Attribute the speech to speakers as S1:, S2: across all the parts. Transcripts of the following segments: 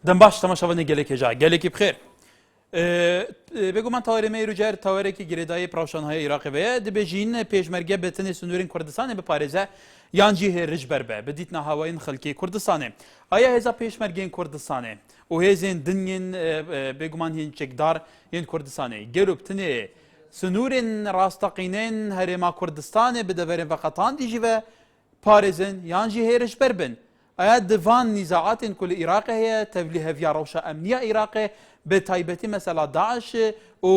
S1: دەم باش تەماشاوەندی گەلێکی جا گەلێکی بخێر بێگومان تاوەرێمەی روجار تاوەرێکی گرێدایی پراوشانهای عێراقی وەیە دەبێژین پێشمەرگە بەتەنێ سنوورین کوردستانê بپارێزە یان jî hêrij berbe bi dîtna hawayên xelkê Kurdistanê. Aya hêza pêşmergên Kurdistanê û hêzên din yên bêguman yên çekdar yên Kurdistanê gelo bi tinê سنوورên rastaqînên herêma Kurdistanê bi deverên veqetandî jî ve parêzin yan jî hêrij ber bin. Aya divan nîzaatên ku li Iraqê heye tevlî heviya rewşa emniya Iraqê bi taybetî mesela Daeş û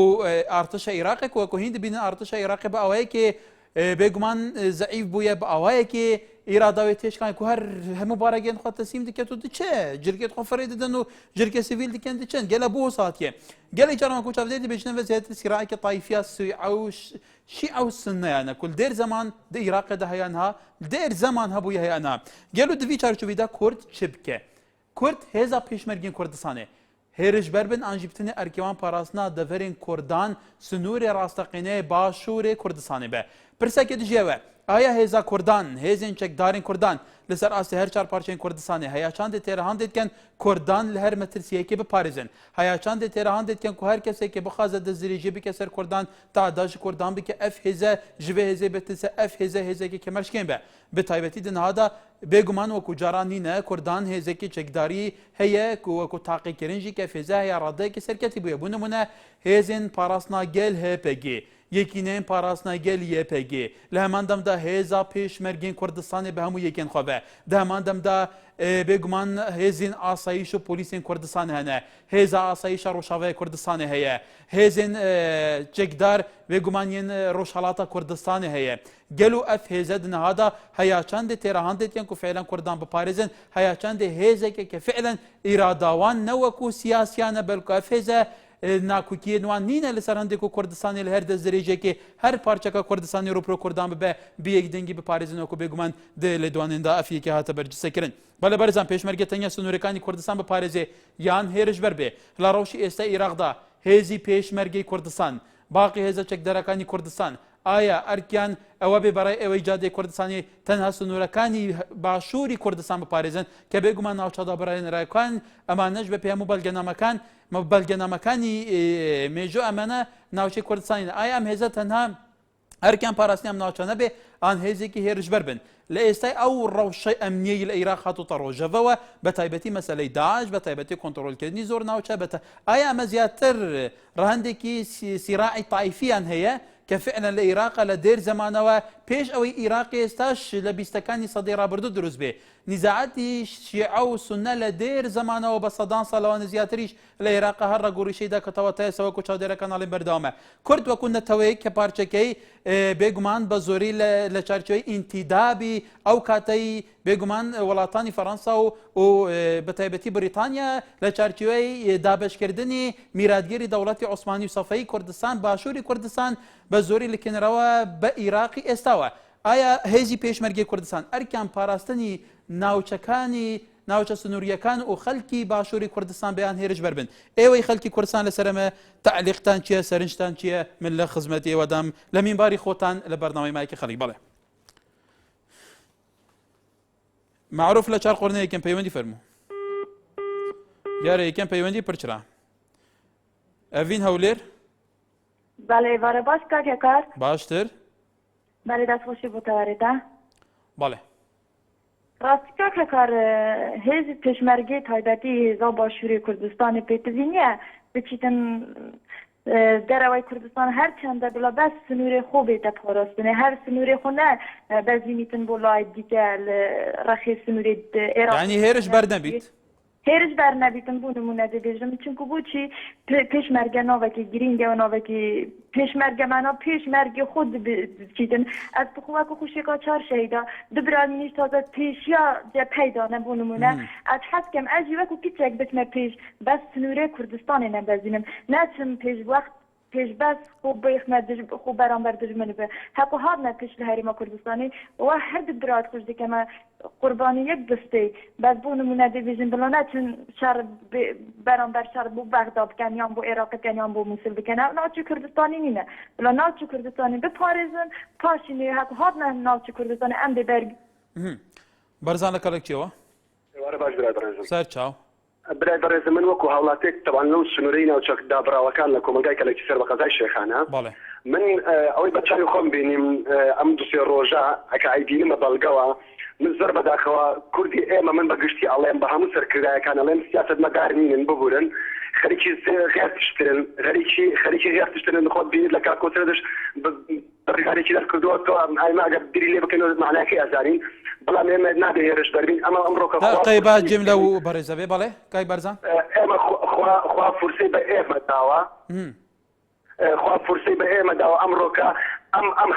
S1: artişa Iraqê ku wekû hîn dibînin artişa Iraqê bi awayekê bêguman zeîf bûye bi awayekê îrada wê têşkan ku her hemû baregên xwe tesîm dike û diçe jirkê xwe firê didin û jirkê sivîl dikin diçin gele bu satiye gelê caran ku çavdê dibêjin ve zêdetir sîraekê tayfiya şî'a û sunne yani ku dêr zaman di Iraqê de heyan ha dêr zaman hebûye heyan ha gelo di vî çarçovî de Kurd çi bike Kurd hêza pêşmergên Kurdistanê hêrij ber bin an jî bi tinê erkêwan parastina deverên Kurdan sunûrê rastaqînê başûrê Kurdistanê be pirsekê dijî we aya hêza Kurdan hêzên çekdarên Kurdan li ser asê her çar parçeyên Kurdistanê heya çandê têrehandê dikin Kurdan li her metirsiyekê biparêzin heya çandê têrehandê dikin ku her kesekê bixwaze dizdirêjiyê bike ser Kurdan taada ji Kurdan bike ev hêze ji vê hêzê betilse ev hêze hêzekê kemerşkên be bi taybetî di niha da bêguman wekû caran nîne Kurdan hêzekê çekdarî heye ku wekû taqîkirin jî ev hêze heya radeyekê serketî bûye bû nimûne hêzên parastina gel HPG yekîneyên parastina gel YPG li heman dem de hêza pêşmergên Kurdistanê bi hemû yekên xwe ve di heman dem de bêguman hêzên asayîş û polîsên Kurdistanê hene hêza asayîşa Rojavayê Kurdistanê heye hêzên çekdar bêguman yên Rojhilata Kurdistanê heye gelo ev hêze di niha da heya çandê têrehandê dikin ku fe'len Kurdan biparêzin heya çandê hêzekeke fe'len îradawan ne wekû siyasiyan e belku ev hêze nakûkiyên wan nîne li ser hindê ku Kurdistanê li her dezdirêjekê her parçeka Kurdistanê rûpro Kurdan bibe bi yekdengî biparêzin wekû bêguman di lêdwanên da ev yekê hate bercîsekirin. Bale berzan pêşmerge tenya sunûrekanî Kurdistan biparêzê yan hêrij ber bê li rewşî êsta Iraqda hêzî pêşmergê Kurdistan baqî hêza çekdarekanî Kurdistan aya erkiyan ew bê berey ew cadê Kurdistanê tenha sunûrekanî başûrî Kurdistan biparêzin ke bêguman navçada birayên Iraqan eman ne ji be pê hemû belgenamekan belgenamekanî mêjo emene navçe Kurdistanê aya em hêze tenha erken parastinê em navçe nebe an hêzekî hêrij ber bin li êstay ew rewşa emniyeyê li Iraq hatûta rojeve we bi taybetî meseleyê Daeş bi taybetî kontrolkirinî zor navçe aya em ziyadtir rihendekî sîraî taîfiyan heye که فعلا لعراق لدير زمانه و پیش اوی عراق استاش لبیستکانی صدی رابردو دروز به نزاعتی شیعه و سنه لدير زمانه و بصدان صلوان زیاتریش لعراق هر گوریشی دا کتواتای سوا کو چاودره کانال بردامه کرد و کن توی که پارچکی بگمان بزوری لچارچوی انتدابی او کاتی بگمان ولاتانی فرانسا و بتایبتی بریتانیا لچارچوی دابش کردنی میرادگیری دولت عثمانی و صفایی کردستان باشوری کردستان بزوری لکن روا به عراقی استوا آیا هیزی پێشمەرگەی کوردستان ئەرکیان پاراستنی ناوچەکانی ناوچە سنووریەکان و خەڵکی باشووری کوردستان بەیان هێرش بەربن ئێوەی خەڵکی کوردستان لەسەرمە تعلیقتان چییە سەرنجتان چییە من لە خزمەتی ئێوەدام لە مینباری خۆتان لە بەرنامەی مایکی خەڵک بەڵێ معروف لە چار قۆرنە یەکەم پەیوەندی فەرموو دیارە یەکەم پەیوەندی پرچرا ئەڤین هەولێر
S2: بله واره باش کار
S1: باشتر
S2: بله دست خوشی بوتوارده
S1: بله
S2: راستی که کار هیز پشمرگی تایبتی هیزا باشوری کردستان پیتوینیه بچیتن در اوای کردستان هر چنده بلا بس سنوری خوبی ده پاراستنه هر سنوری خونه بزینیتن بولای دیگه رخی سنوری ایران
S1: یعنی هیرش بر نبید؟
S2: هیرش بر نبیدم بو نمونه دیجم چونکه بو چی پشمرگه ناوکی گرینگه و ناوکی پشمرگه منا پشمرگه خود چیدن از بخواه که خوشی که چار شهیده دبران نیش تازه پیشیا جه پیدا نبو نمونه از حسکم اجی وکو کچک بتمه پیش بس سنوره کردستان نبزینم نچم پیش وقت پیش بس خوب بیخمه خوب برانبر دجمنه به حقو هاد نه پیش لحریما کردستانی و هر دبرات خوش دیگه ما قربانی یک دسته بس بو نمونه دیویژن بلا نه چون شهر برانبر شهر بو بغداد کنیان بو عراق کنیان بو موسول بکنه ناچو کردستانی نینه بلا ناچو کردستانی به پاریزن پاشینی حقو هاد نه ناچو کردستانی ام ببرگ
S1: برزان لکلک چیوه؟
S3: واره باش برادر
S1: سر چاو
S3: برای بەڕێز من وەکو هاوڵاتێک تەوان لەو سنوورەی ناوچەک دابراوەکان لە کۆمەلگای کەلێکی سەر بە قەزای شێخانە
S1: بەڵێ
S3: من ئەوەی بە چاوی خۆم بینیم ئەم دوسێ ڕۆژە ئەکە ئایبینمە بەڵگەوە من زۆر بەداخەوە کوردی ئێمە من بەگشتی ئەڵێم بە هەموو سەرکردایەکان ئەڵێم سیاسەت مەدار نین ببورن خەریکی غێرتشترن خەریکی غێرتشترن خۆت بینیت لە کاکۆترەدش ڕێگارێکی دەست کردووە تۆ ئایما ئەگەر بیری لێ بکەنەوە معناکەی ئەزارین بەڵام ئێمە نابێ هێرش بەربین ئەمە ئەمڕۆکە
S1: قەیبا جێم لەو بەڕێزەبێ بەڵێ کای بەرزان
S3: ئێمە خوا فورسەی بە ئێمە داوە خوا فورسەی بە ئێمە داوە ئەمڕۆکە ئەم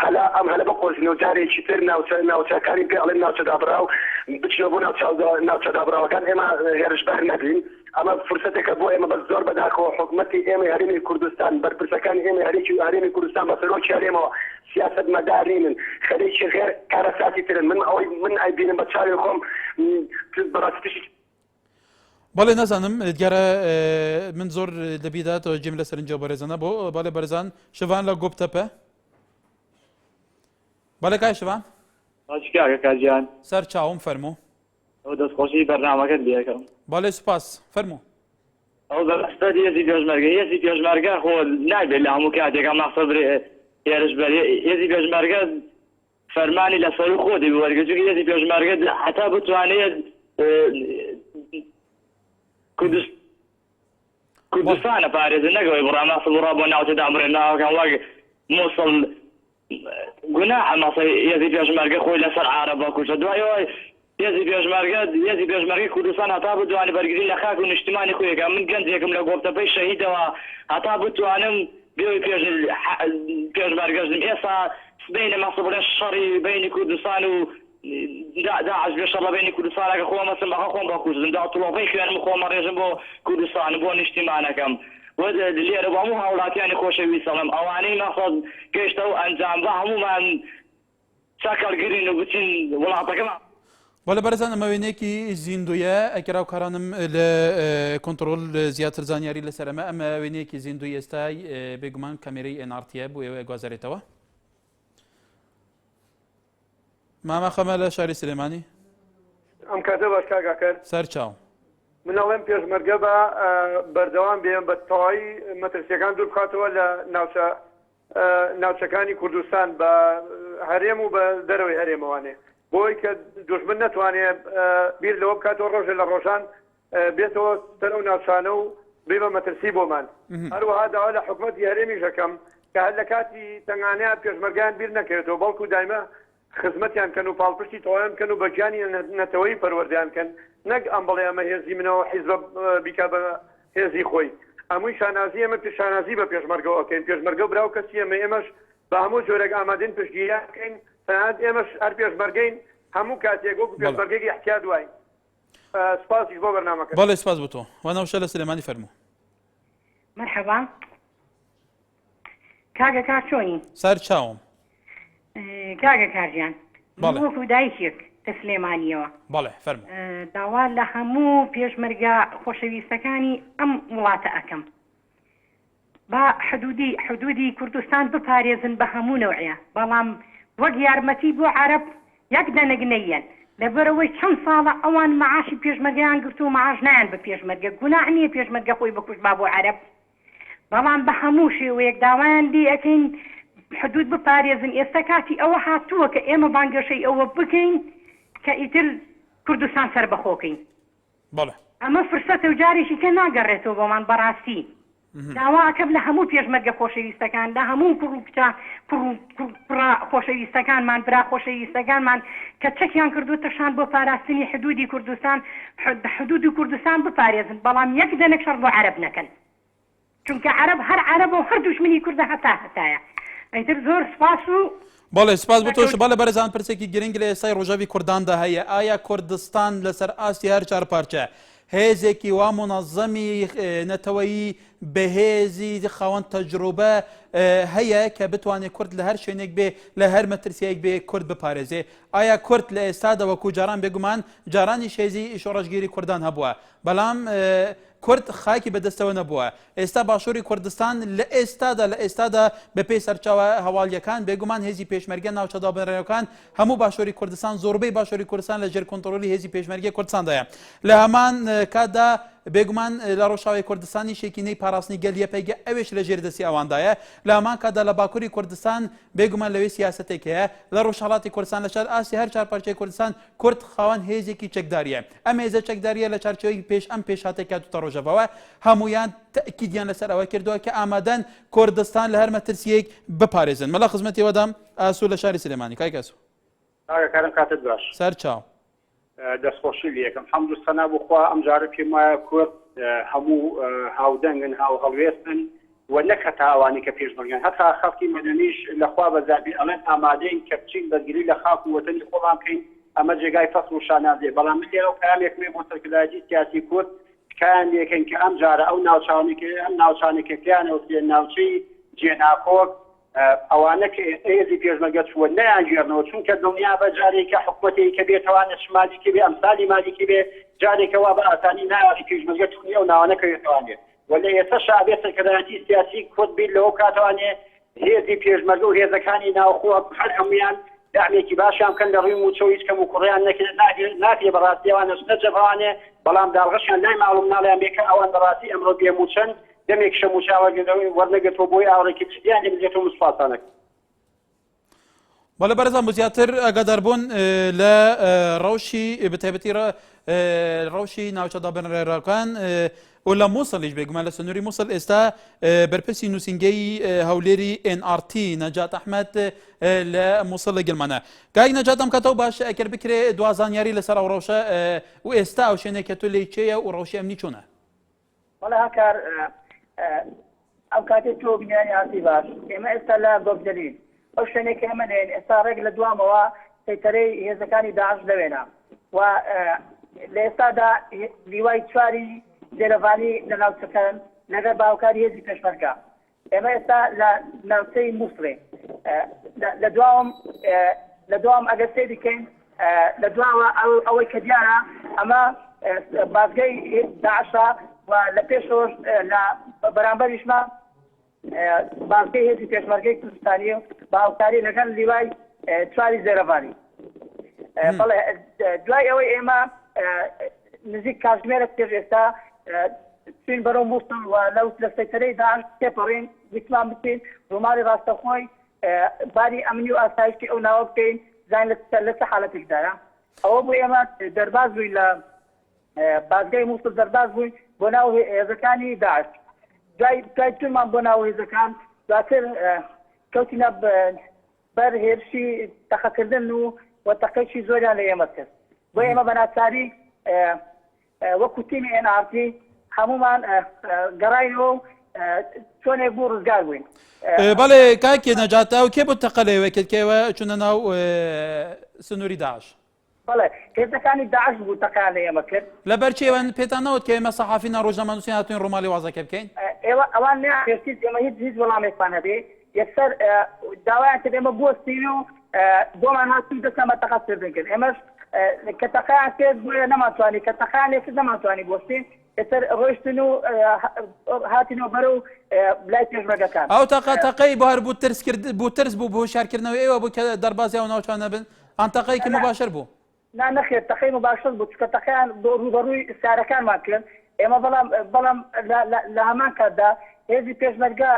S3: هەلە بە قۆزینەوە جارێکی تر ناوچەکانی پێ ئەڵێن ناوچە دابراو بچنەوە بۆ ناوچە دابراوەکان ئێمە هێرشبەر نەبین ئەمە فرسەتێکە بۆ ئێمە بە زۆر بەداخەوە حکوومەتی ئێمە هەرێمی کوردستان بەرپرسەکانی ئێمە هەرێمی کوردستان بە سەرۆکی هەرێمەوە سیاست مەدارینن خەریکی غێر کارەساتی ترن من ئایبینم بە چاوی خۆم بەڕاستیش
S1: بەڵێ نەزانم دیارە من زۆر لەبیداتەوە جێم لە سەرنجە بەڕێزانە بۆ بەڵێ بەرزان شڤان لە گۆبتەپە بەڵێ کای شڤان
S4: کاکە کاجیان
S1: سەر چاوم فەرموو
S4: ئەو دەستخۆشی بەرنامەکەت لێەکەم
S1: بەڵێ سوپاس فەرموو
S4: ئەو بەستە هێزی پێشمەرگە خۆ نابێت لە هەموو کاتێکە مەخسە هێرشبەر هێزی پێشمەرگە فەرمانی لەسەر و خۆ دەبی وەرگرتووکە هێزی پێشمەرگە حتا بتوانێت کوردستانە پارێزە نەگەوەی بڕامەسە بڕا بۆ ناوچەدا بڕێناوەکان وەک مووسڵ گوناح مەسەی هێزی پێشمەرگە خۆی لەسەر عارەبە کوشە دوایەوە هێزی پێشمەرگەی کوردستان هەتا بتوانێت بەرگری لە خاک و نیشتیمانی خۆیەکە من گەنجێکم لە گۆبتەپەی شەهیدەوە هەتا بتوانم بێ پێشمەرگەژم ئێستا بینە مەسە بڵێ شەڕی بینی کوردستان و داعش بێشەڕە بینی کوردستانەکە خۆ مەسم بەخە خۆم بە کوردم دا تڵۆپەی خوێنم خۆمە ڕێژم بۆ کوردستان بۆ نیشتیمانەکەم لێرە بۆ هەموو هاوڵاتیانی خۆشەویستەڵم ئەوانەی مەخۆز گەیشتە و ئەنجام بە هەمومان چاکەڵگرین و بچین وڵاتەکەمان
S1: بەڵێ بەرزان ئەمە وێنەیەکی زیندویە ئەکراو کارانم لە کۆنتڕۆل زیاتر زانیاری لەسەر ئەمە وێنەیەکی زیندوی ئێستای بێگومان کامێرەی NRTە بۆ ئێوە گوازارێتەوە ماما خەمە لە شاری سلێمانی
S5: ئەم کاتە باش کاکەکەر
S1: سەر چاو
S5: من ئەڵێم پێشمەرگە بە بەردەوام بێن بە تەواوی مەترسیەکان دوور بخاتەوە لە ناوچەکانی کوردستان بە هەرێم و بە دەرەوەی هەرێمەوانێ بۆی کە دوژمن نەتوانێت بیر لەوە بکاتەوە ڕۆژە لە ڕۆژان بێتەوە سەرە و ناوچانە و بێ بە مەترسی بۆمان هەروەها داوا لە حکوومەتی هەرێمی ژەکەم کە هەر لە کاتی تەنگانەیە پێشمەرگیان بیر نەکرێتەوە بەڵکو دایمە خزمەتیان کەن و پاڵپشتی تەواویان کەن و بەگیانی نەتەوەی پەروەردەیان کەن نەک ئەم بڵێ ئەمە هێزی منەوە حیزب بیکا بە هێزی خۆی ئەمووی شانازی ئەمە شانازی بە پێشمەرگەوەکەین پێشمەرگە براو کەسی ئەمە ئێمەش بە هەموو جۆرێک ئامادەین پشتگیریان بکەین تەنانەت ئێمەش هەر پێشمەرگەین هەموو کاتێک وەکو پێشمەرگەیەکی احتیاط دوای سپاسیش بۆ بەرنامەکە
S1: بەڵێ سپاس بۆ تۆ وانەوشە لە سلێمانی فەرموو
S6: مرحبا کاگە کار چۆنی
S1: سەر چاوم
S6: کاگە کارجیان وەکو دایکێک لە سلێمانیەوە
S1: بەڵێ فەرموو
S6: داوا لە هەموو پێشمەرگە خۆشەویستەکانی ئەم وڵاتە ئەەکەم با حدودی کوردستان بپارێزن بە هەموو نەوعەیە بەڵام وەک یارمەتی بۆ عەرەب یەک دەنەگنەیەن لەبەرەوەی چەند ساڵە ئەوان معاشی پێشمەرگیان گرت و معاش نایان بە پێشمەرگە گوناح نییە پێشمەرگە خۆی بکوش با بۆ عەرەب بەڵام بە هەموو شێوەیەک داوایان دی ئەەکەین حدود بپارێزن ئێستا کاتی ئەوە هاتووە کە ئێمە بانگەشەی ئەوە بکەین کە ئیتر کوردستان سەربەخۆکەین
S1: بەڵێ
S6: ئەمە فرسەتە و جارێکی کە ناگەڕێتەوە بۆمان بەڕاستی داواکەم لە هەموو پێشمەرگە خۆشەویستەکان لە هەموو کوڕ خۆشەویستەکانمان برا خۆشەویستەکانمان کە چەکیان کردوتەشان بۆ پاراستنی حدودی کوردستان حدودی کوردستان بپارێزن بەڵام یەک دەنێک شەڕ بۆ عەرەب نەکەن چونکە عەرەب هەر عەرەبە و هەر دوژمنی کوردە هەتایە ئەیتر زۆر سپاس و
S1: بەڵێ سپاس بۆ تۆش بەڵێ بەرزان پرسێکی گرنگ لە ئێستای ڕۆژاوی کورداندا هەیە ئایا کوردستان لەسەر ئاستی هەر چار پارچە هێزێکی وا منەظەمی نەتەوەیی بەهێزی خاوەن تەجروبە هەیە کە بتوانێت کورد لە هەر شوێنێک بێ لە هەر مەترسیەک بێ کورد بپارێزێ ئایا کورد لە ئێستادا وەکو جاران بێگومان جارانی شێزی شۆڕەشگیری کوردان هەبووە بەڵام کورد خاکی بەدەستەوە نەبووە ئێستا باشووری کوردستان لە ئێستادا بە پێی سەرچاوە هەواڵیەکان بێگومان هێزی پێشمەرگە ناوچەدابنەرەکان هەموو باشووری کوردستان زۆربەی باشووری کوردستان لە ژێر کۆنتڕۆلی هێزی پێشمەرگی کوردستاندایە لە هەمان کاتدا بێگومان لە ڕۆژاوی کوردستانی شێکینەی پاراستنی گەلیە پەیگە ئەوێش لە ژێردەسی ئەوەندایە لە هەمان کاتدا لە باکووری کوردستان بێگومان لەوێ سیاسەتێک هەیە لە ڕۆژهەڵاتی کوردستان لە شار ئاسی هەر چارپارچەی کوردستان کورد خاوەن هێزێکی چەکداریە ئەم هێزە چەکداریە لە چارچەوەی پێش ئەم پێشهاتێک کاتوتە ڕۆژەوە هەمویان تەکیدیان لەسەر ئەوە کردووە کە ئامادەن کوردستان لە هەر مەترسیەک بپارێزن مەلا خزمەتیەوەدام ئاسوو لە شاری سلێمانی کاک ئاسوو
S7: ئاگەکارم کاتت باش
S1: سەر چاو
S7: دەستخۆشی لە یەکەم حەمد و سەنا بخوا ئەم جارە پێم وایە کورد هەموو هاودەنگن هاو هەڵوێستن و نەک هەتا ئەوانی کە پێشمەرگەن هەتا خەڵکی مەدەنیش لەخوا بەزابی ئەڵێن ئامادەین کە بچین بەرگری لە خاک و وەتەنی خۆڵان بکەین ئەمە جێگای فەسڵ و شانازێ بەڵام من لێرە پامێکمێ بۆ سەرکردایەتی سیاسی کورد تکایان لێکەین کە ئەم جارە ئەو ناوچانێکیان ناوچەی جێناکۆک ئەوانە کە ئێزی پێشمەرگە چووە نەیانگێڕنەوە چونکە دڵنیا بە جارێکە حکوومەتێک کە بێتوانە شمالیکی بێ ئەمسالی مالیکی بێ جارێکەوە بە ئاسانی ناواری پێشمەرگە چوونی ئەو ناوانە کە بێتوانێت وەلە ئێستا شابێت سەرکردایەتی سیاسی کورد بیر لەوە کاتوانێ هێزی پێشمەرگە و هێزەکانی ناوخۆ هەر هەمویان دامێکی باشیان بکەن لە ڕووی موچە و هیچ کەم و کوڕیان ناکرێ بەڕاستی ئەوانەش نەجەبوانێ بەڵام داڵغەشیان لای ماڵوم ناڵیان بێ کە ئەوان بەڕاستی ئەمڕۆ بێموچەن دەمێک شەموچاوەگەدەوەی وەرنەگەتەوە بۆی ئاوڕێکی چیان دەبێتەوە مسپاسانەک
S1: بەڵێ بەرزان بۆ زیاتر ئەگاداربوون لە ڕەوشی بەتایبەتی ڕەوشی ناوچەدا بنرێڕەکان و لە مووسڵیش بێگومان لە سنووری مووسڵ ئێستا بەرپرسی نووسینگەی هەولێری NRT نەجات ئەحمەد لە مووسڵ لە گلمانە کاک نەجات ئەم کاتەوە باش ئەگەر بکرێ دوازانیاری لەسەر ئەو ڕەوشە و ئێستا ئەو شوێنێک کە تۆ لێی چێیە و ڕەوشی ئەمنی چۆنە
S8: وەڵا هاکار ئەو کاتێک تۆ بینیانی ئاسی باش ئێمە ئێستا لە گۆبدەرین ئەو شوێنێک ئێمە نێن ئێستا ڕێک لە دوامەوە سەیتەرەی هێزەکانی داعش لەوێنە و لە ئێستادا لیوای چواری زێرەڤانی لە ناوچەکان لەگەر باوکاری هێزی پێشمەرگە ئێمە ئێستا لە ناوچەی مووسڵێ لە دوام ئەگەر سێ بکەین لە دواوە ئەوەی کە دیارە ئەمە بازگەی داعشە و لە پێشەوەش لە بەرامبەریشمە بازگەی هێزی پێشمەرگەی کوردستانی و باوکاری لەگەڵ لیوای چواری زێرەڤانی بەڵێ دوای ئەوەی ئێمە نزیک کاتژمێرە پێش ئێستا چین بەرەو مووسڵ و لەو لە سەیتەرەی داعش تێپەڕین ویتمان بچین ڕووماری ڕاستەخۆی باری ئەمنی و ئاسایشتی ئەو ناوە بکەین زان لە چه حالەتێکدایە ئەوە بۆ ئێمە دەرباز بووین لە بازگەی مووسڵ دەرباز بووین بۆ ناو هێزەکانی داعش دوای چونمان بۆ ناو هێزەکان دواتر کەوتینە بەر هێرشی تەقەکردن و وەتەقەیشی زۆریان لە ئێمە کرد بۆ ئێمە بەناچاری وەکو تیمی NRT هەمومان گەڕاینەوە و چۆنێک بوو ڕزگار بووین
S1: بەڵێ کاکێ نەجاتە و کێ بۆ تەقەلەوە کردکەوە چونە ناو سنووری داعش
S8: بەڵێ هێزەکانی داعش بوو تەقیان لە ئێمە کرد
S1: لەبەر چێوەن پێتان نەوت کە ئێمە سەحافی ڕۆژنامەنووسی هاتوین ڕۆماڵی وازەکە بکەین
S8: ئێوە ئەوان نێرسیت ئێمە هیچ وەڵامێکمان هەبێ یەکسەر داوایان کرد ئێمە بوەستین و بۆمان هاتوین دەستەمە تەقەکردن کرد ئێمەش کە تەقیان کرد بۆیە نەماتوانی کە تەقیان لێ کرد نەماتوانی بوەستین ئێستا ڕۆیشتن و هاتینەوە بەرە و لای پێشمەرگەکان
S1: ئەو تەقەی بار بوو ترس کرد بوو ترس بوو بۆ شارکردنەوەی ئێوە بوو کە دەربازی ئەو ناوچانە بن ئەم تەقەیەکی مباشر بوو
S8: نەخێر تەقەی مباشر بوو چکە تەقیان ڕوبەڕووی سارەکانمان کرد ئێمە بەڵام لە هەمان کاتدا هێزی پێشمەرگە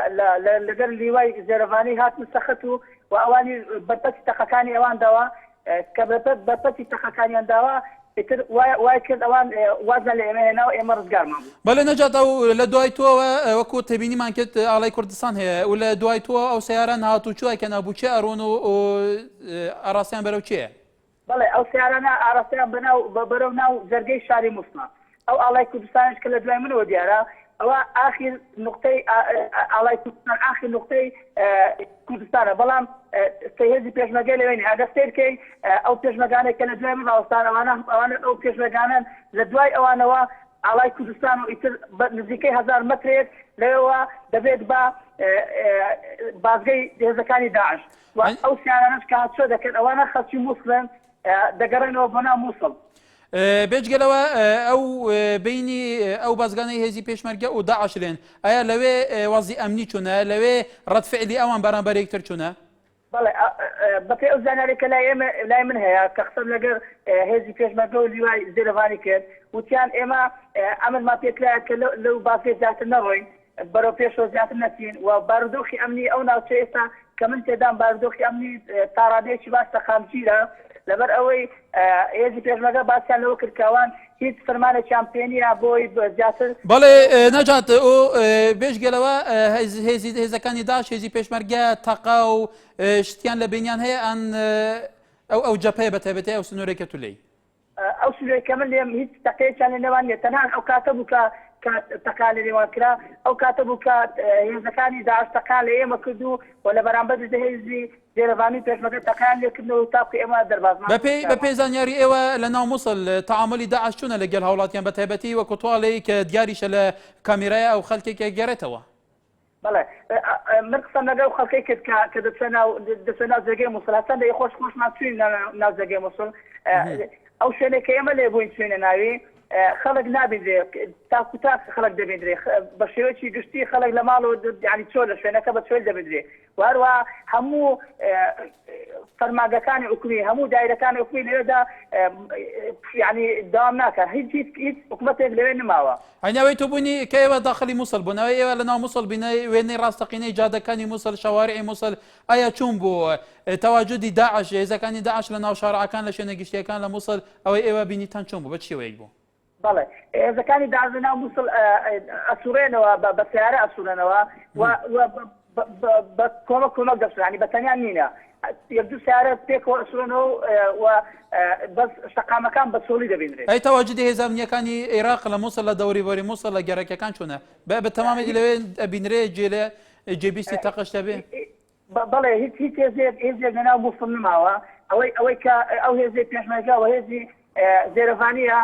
S8: لەگەر لیوای زێرەڤانی هاتن سەخت و ئەوانی بەرپەتی تەقەکانی ئەوان داوە کە بەرپەتی تەقەکانیان داوە ئیتر وای کرد ئەوان وازە لە ئێمە هێنا و ئێمە ڕزگارمان بوو
S1: بەڵێ نەجات ئەو لە دوای تۆوە وەکو تێبینیمان کرد ئاڵای کوردستان هەیە و لە دوای تۆ ئەو سیاران هاتوو چووە کە نابووچێ ئەڕۆن و ئاراسیان بەرەو چییە؟
S8: بەڵێ ئەو سیارانە ئاراسیان بەرەو ناو جەرگەی شاری مووسڵە ئەو ئاڵای کوردستانش کە لە دوای منەوە دیارە ئەوە ئاخر نقطەی ئاڵای کوردستان ئاخر نقطەی کوردستانە بەڵام هێزی پێشمەرگەی لەوێنێ ئەگەستێرکەی ئەو پێشمەرگانێک کە لە دوای من ڕاوەستان ئەوانە ئەو پێشمەرگانن لە دوای ئەوانەوە ئاڵای کوردستان و ئیتر نزیکەی 1000 مەترێک لەوێەوە دەبێت بە بازگەی هێزەکانی داعش و ئەو سیارانەش کە هاتچۆ دەکەن ئەوانە خەڵکی مووسڵن دەگەڕێنەوە بۆ ناو مووسڵ
S1: بێجگەلەوە ئەو بینی ئەو بازگانەی هێزی پێشمەرگە و داعشرێن ئایا لەوێ وەزی ئەمنی چوونە لەوێ ڕەتفعلی ئەوان بەرامبەر یەکتر چوونە؟
S8: بەڵێ بەپێ ئەو زانیاریکە لای من هەیە کە قسەم لەگەر هێزی پێشمەرگە و لیوای زێرەڤانی کرد وتیان ئێمە ئەمەمان پێکرایە کە لەو باسێ زیاتر نەڕۆین بەرەو پێشەوە زیاتر نەچین و بارودۆخی ئەمنی ئەو ناوچە ئێستا کە من تێدام بارودۆخی ئەمنی تا ڕادەیەکی باش تەقامچیرە لەبەر ئەوەی هێزی پێشمەرگە باسییان لەوە کردکەوان هیچ فەرمانێکیان پێ نیە بۆی زیاتر.
S1: بەڵێ نەجات ئەو بێژگەلەوە هێزەکانی داعش هێزی پێشمەرگە تەقا و شتیان لە بینیان هەیە ئەو جەپەیە بەتایبەتی ئەو سنوورێکە تو لێی
S8: ئەو سوورێکە من لێم هیچ تەقەیەکیان لە نێوان نیە تەنها ئەو کاتە بوو کە تەقا لە نێوان کرا ئەو کاتە بوو کە هێزەکانی داعش تەقا لە ئێمە کردو و لە بەرامبەر هێزی زێرەڤانی پێشمەرگە تەقایان لێکردنەوە تاقی ئێمە دەربازمان
S1: بەپێی زانیاری ئێوە لە ناو مووسڵ تەعاملی داعش چوونە لەگەڵ هاوڵاتیان بەتایبەتی وەکو تواڵەیە کە دیاریشە لە کامیرایە ئەو خەڵکێکە گەڕێتەوە.
S8: بەڵێ من قسەم لەگەڵ خەڵکەی کرد کە دەچێ ناو جێگەی مووسڵ هەستان لە خۆشمان چوین ناو جێگەی مووسڵ ئەو شوێنێکە ئێمە لێ بووین چوینە ناوی خەڵک نابێنرێ تاکو تاک خەڵک دەبێنرێ بە شێوەیەکی گشتی خەڵک لە ماڵەوە ینی چۆ لە شوێنەکە بە چۆل دەبێنرێ وهروە هەموو فەرماگەکانی حکومی هەموو دایرەکانی حکومی لێدا ینی داوام ناکەن هیچ حکومەتێک لەوێ نماوە.
S1: عیناوی تو بوونی کە ئێوە داخلی مووسڵ بوونەوە ئێوە لە ناو مووسڵ بینەی وێنەی ڕاستەقینەی جادەکانی مووسڵ شەوارعی مووسڵ ئایا چوون بۆ تەواجودی داعش هێزەکانی داعش لە ناو شارعەکان لە شوێنە گشتیەکان لە مووسڵ ئەوەی ئێوە بینیتان چۆن بوو بە چی شێوەیەک بوو؟
S8: بەڵێ هێزەکانی داعش لە ناو مووسڵ ئەسوورێنەوە بە سیارە ئەسوورێنەوە بە کۆمەک دەسوورانی بە تەنیان نینە یەک دوو سیارە پێکەوە ئەسوورێنەوە و بەس شەقامەکان بە سۆڵی دەبینرێت.
S1: ئەی تەواجودی هێزانیەکانی عێراق لە مووسڵ لە دەوریبەری مووسڵ لە گەڕەکەکان چۆنە بە تەمامی لەوێ ئەبینرێ جێبیستی تەقەش دەبێ؟
S8: بەڵێ هیچ هێزێک لە ناو مووسڵ نماوە ئەوەی کە ئەو هێزی پێشمەرگە و هێزی زێرەڤانیە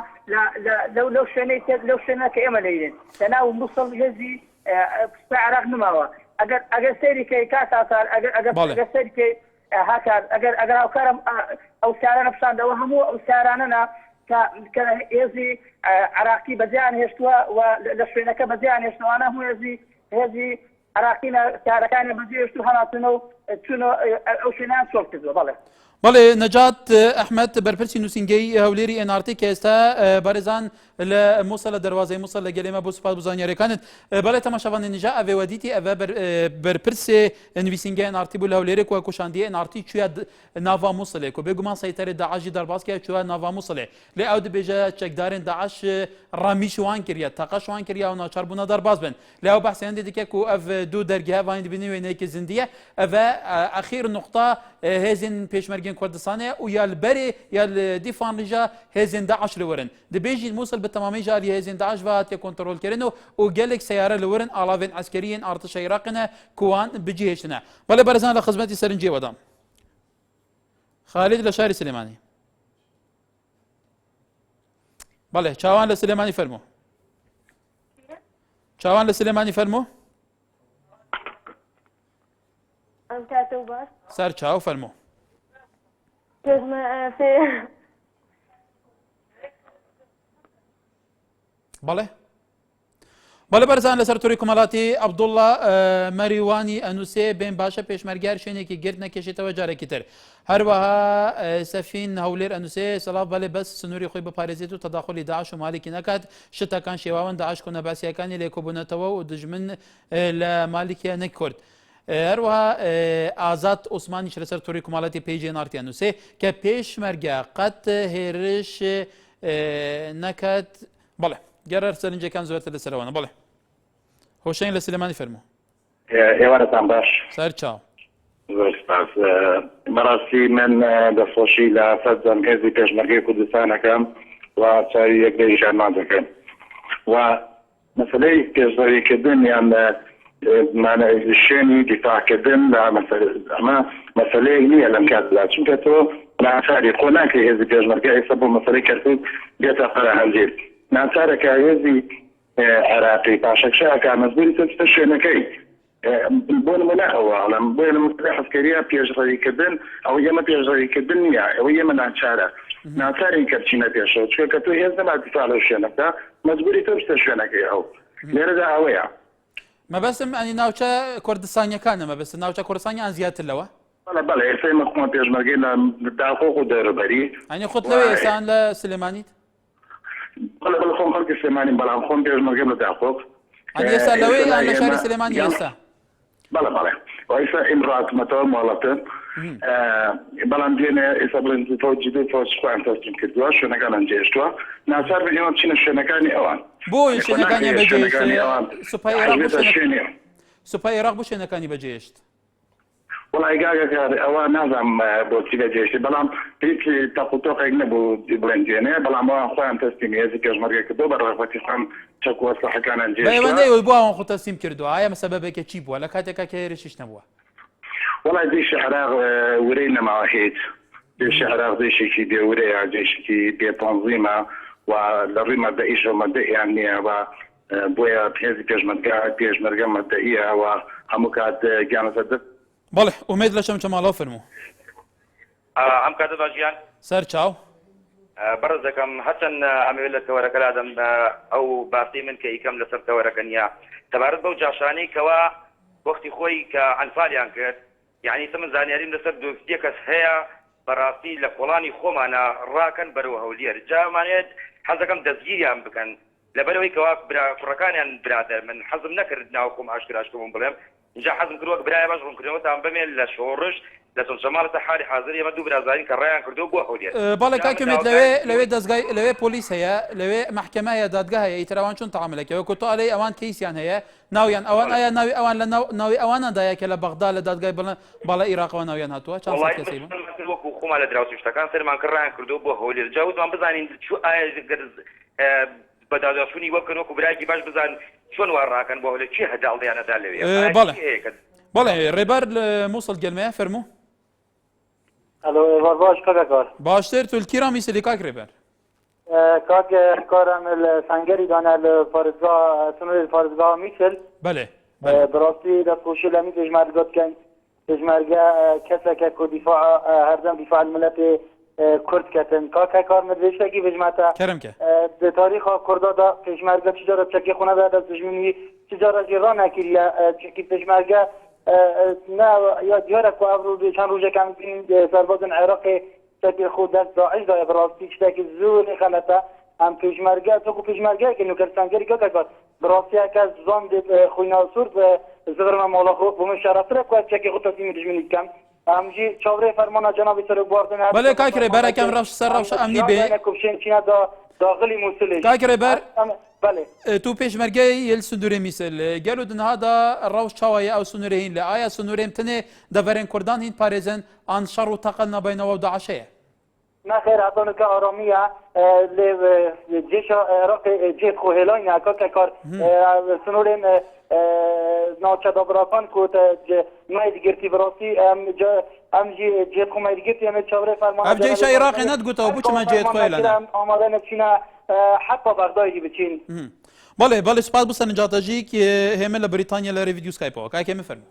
S8: لەو شوێنەی لەو شوێنە کە ئێمە لەیرێن لە ناو مووسڵ هێزی عێراق نماوە ئەگەر سەیریکەی کاتاسار ئەگەر سەیریکەی هاکار ئەگەر هاوکارم ئەو سیارانە پیشاندەوە هەموو ئەو سیارانەنە کە هێزی عراقی بەجیان هێشتووە و لە شوێنەکە بەجیان هێشتوانە هەموو هێزی عراقینە سیارەکانی بەجێ هێشتو هەڵاتنەوە چونە ئەو شوێنیان چۆڵ کردووە. بەڵێ
S1: بەڵێ نەجات ئەحمەد بەرپرسی نووسینگەی هەولێری ئێنارتی کە ئێستا بەرزان لە مووسڵ لە دەواازەی مووسڵ لە گەلێمە بۆ سوپاس بزانیارەکانت بەڵێ تەماشاوانی نژا ئەوێ دیتی ئەوە بەرپرسێ نووسینگەی ئێنارتی بوو لە هەولێرێک و کوشاندی ئێنارتی چوە ناوا مووسڵێک و بێگومان سەیتەرێ داعشی دەرباسکە چوە ناوا مووسڵێ لێ ئەو دەبێژە چەکدارێن داعش ڕامیشوان کردە تەقەشوان کردیا و ناچاربوونا دەرباز بن لێ ئەو بەحسیان دیکە و ئەو دوو دەرگیهوانی دبینی وێنەیەکی زیندیە ئەوە ئەخیر نقطە هێزین پێشمەرگێن کوردستانەیە و یالبەرێ یال دیفان ڕیژا هێزین داعش لەوەرن دەبێژین مووسڵ بەتەمامی جاری هێزین داعش بەهاتیە کۆنتڕۆلکردن و gelek سیارە لەوەرن ئاڵاوێن عسکەریین ئارتشە عێراقنە کوان بجێهێشتنە. بەڵێ بەرزان لە خزمەتی سەرنجێوەدام خالید لە شاری سلێمانی. بەڵێ چاوان لە سلێمانی فەرموو چاوان لە سلێمانی فەرموو سەر چاو فەرموو. بەڵێ بەڵێ بەرزان لەسەر تووری کۆمەڵاتی عەبدوڵڵا مەریوانی ئەنووسێ بێن باشە پێشمەرگار شوێنێکی گرت نەکێشێتەوە جارێکی تر هەروەها سەفین هەولێر ئەنووسێ سەڵاو بەڵێ بەس سنووری خۆی بپارێزێت و تەداخلی داعش و مالێکی نەکات شتەکان شێواون داعش کۆنەباسیەکانی لێکۆبوونەتەوە و دژمن لە مالێکیە نەکرد. هەروەها ئازاد عوسمانیش لەسەر تووری کۆمەڵاتی پێیجێ نارتی ئەنووسێ کە پێشمەرگە قەت هێرش نەکات. بەڵێ گەرەر سەرنجەکان زۆرتر لەسەرەوەنە. بەڵێ هۆشەین لە سلێمانی فەرموو.
S9: ئێوارەتان باش
S1: سەر چاو.
S9: زۆر سپاس. بەڕاستی من دەستخۆشی لە سەرجەم هێزی پێشمەرگەی کوردستانەکەم و چاوی یەکدەیشانمان دەکەن و مەسەلەی پێشڕەویکردن یان شوێنی دیفاعکردن ئەمە مەسەلەیەک نییە لەم کاتدا چونکە تۆ ناچاری خۆ ناکەی هێزی پێشمەرگە ئێستا بۆ مەسەلەی کەرکووت بێتە فەرەهەنگیر ناچارەکە هێزی عێراقی پاشەکشەکە مەزبوری تۆ بچتە شوێنەکەی بۆ نمونە ئەوواڵم بۆ مەسەلەی حەزکەریە پێشڕەویکردن ئەو ئێمە پێشڕەویکردن نییە ئەوە ئێمە ناچارە ناچارین کە بچینە پێشەوە چونکە تۆ هێز نەما دیفاع لەو شوێنەکە مەزبوری تۆ بچتە شوێنەکەی ئەو لێرەدا ئەوەیە.
S1: مەبەستم ئەنی ناوچە کوردستانیەکانە مەبەست ناوچە کوردستانیان زیاتر لەوە.
S9: بەڵێ ئێستا مەخۆمە پێشمەرگەی لە داخۆق و دەوروبەری
S1: ئەنی خۆت لەوێ ئێستان لە سلێمانیت
S9: بەڵێ خۆم خەڵکی سلێمانی بەڵام خۆم پێشمەرگەم لە داخۆک
S1: ئێستا لەوەی یان لە شاری سلێمانی ئێستا
S9: بەڵێ ئێستا ئیمڕاتمەتەوە ماڵەتە بەڵام دێنێ ئێستا بڵێن فەوجی دوو فەوج خۆیان تەسلیم کردووە شوێنەکانیان جێشتووە ناچار بن ئێوە بچینە شوێنەکانی ئەوان
S1: بۆی شوێنەکانی بەجێهێشت سوپای عێراق بۆ شوێنەکانی بەجێهێشت
S9: وڵای گاگەکار ئەوە نازانم بۆچی بەجێهێشت بەڵام هیچ تەقوتۆقێک نەبوو بڵێن دێنێ بەڵام ئەوان خۆیان تەسلیمی هێزی پێشمەرگە کردووە بە ڕێبەتیخان چەک و ئەسلحەکانیان جێشتووە
S1: بەێوەندەی بۆ ئەوان خۆ تەسلیم کردووە ئایا مەسەبەبێکە چی بووە لە کاتێکا کە هێرشیش نەبووە
S9: وڵای دیشی عێراق ورەی نەماوە هیچ دیشی عێراق دیشێکی بێورەیە دیشێکی بێتەنظیمە و لە ڕووی مەبدەئیش مەبدەئیان نییە و بۆیە هێزی پێشمەرگە مەبدەئیە و هەموو کات گیانەسەر
S1: بەڵێ ئومێد لە شەم چەماڵەوە فەرموو
S10: ئەم کاتە باژیان
S1: سەر چاو
S10: بەڕز دەکەم هەچەند ئەمەوێت لە تەوەرەکەلا دەم ئەو باسی من کە ئیکەم لەسەر تەوەرەکە نیە تەبارەت بەو جاشانەی کەوا وەختی خۆی کە ئەنفالیان کرد یعنی من زانیاریم لەسەر دوستیە کەس هەیە بەڕاستی لە کۆڵانی خۆمانە ڕاکەن بەرەو هەولێر جامانێت حەزەکەم دەستگیریان بکەن لەبەرەوەی کەوا کوڕەکانیان برادەر من حەزم نەکرد ناو خۆم ئاشکراشکەم بڵێم اینجا حەزم کردووە برای باش ڕوونکردنەوەتان بمێن لە شۆڕش لە چۆنچەماڵەتە حالی حاضر ئێمە دوو برازانی کە ڕایان کردو بۆ هەولێر
S1: بەڵێ کاکەمێت لەوێ دەستگای لەوێ پۆلیس هەیە لەوێ محکەمەیە دادگا هەیە ئیتراوان چۆن تەعاملەکەوە کۆ تۆ ئەلەی ئەوان کەیسیان هەیە ناویان ئەوان ئایا ناوی ئەوان لە ناوی ئەوانەدایە کە لە بەغدا لە دادگای باڵا عێراقەوە ناویان هاتووە چەند کەسی
S10: وەکو خۆمان لە دراوسی شتەکان سەرمان کە ڕایان کردو بۆ هەولێر جاوزمان بزانین چوو ئایا بەداداشونی وەکەن وەکو برایکی باش بزان چۆن وا ڕاکەن بۆ هەولێر چی هەداڵدەیانەدا لەوێ
S1: بەڵێ ڕێبەر لە مووسڵ گەلمەیە فەرموو
S11: الو باش کاکار
S1: باشتر تولکی رامی سلی کاک ریبر
S11: کاک کارم سنگری دانه لفارزگاه سنوی فارزگاه میشل
S1: بله
S11: براستی دست خوشی لمی پشمرگات کن پشمرگه کسا که دفاع هردم دفاع الملت کرد کتن کاک کار مدرشته کی پشمرتا
S1: کرم که
S11: به تاریخ کردا دا پشمرگه چجارت چکی خونه ده دست دشمنی چجارت جرا نکریه چکی پشمرگه نه یا دیارک و ابرو چند روزه کم بینیم سربازان عراقی که خود دست داعش داره براستی چه که زور خلطه هم پیشمرگه تو پیشمرگه که نوکرسانگری که کار براستی که زان خوینا سور به زغرم مولا خود بوم شرطره که چه خود تصمیم دشمنی کم همجی چاوره فرمان جناب سر گواردن
S1: بله کاکره برای کم روش سر روش امنی به
S11: کوبشین چینا داخلی موصله
S1: کاکره بر
S11: بله
S1: تو پیشمرگه یل سنوری میسل گلو دنها دا روش چاوای او سنورین لآیا سنوریم تنه دورین کردان هین پارزن آن شر و تقلنا بین و داعشه
S11: نه خیر اتون که آرامیه جیش عراق جیت خوهلای نکا که کار سنوریم ناچه دابرافان کود ماید گرتی براسی ام جیت خو ماید گرتی همه چاوره فرمان
S1: اب جیش عراق ند گوتا و بوچ ما جیت خوهلانه
S11: آماده نبچینه حتی بغدادی بچین
S1: بله سپاس بو سنجاتاجی که همه لبریتانیا لری ویدیو سکایپ که همه فرمو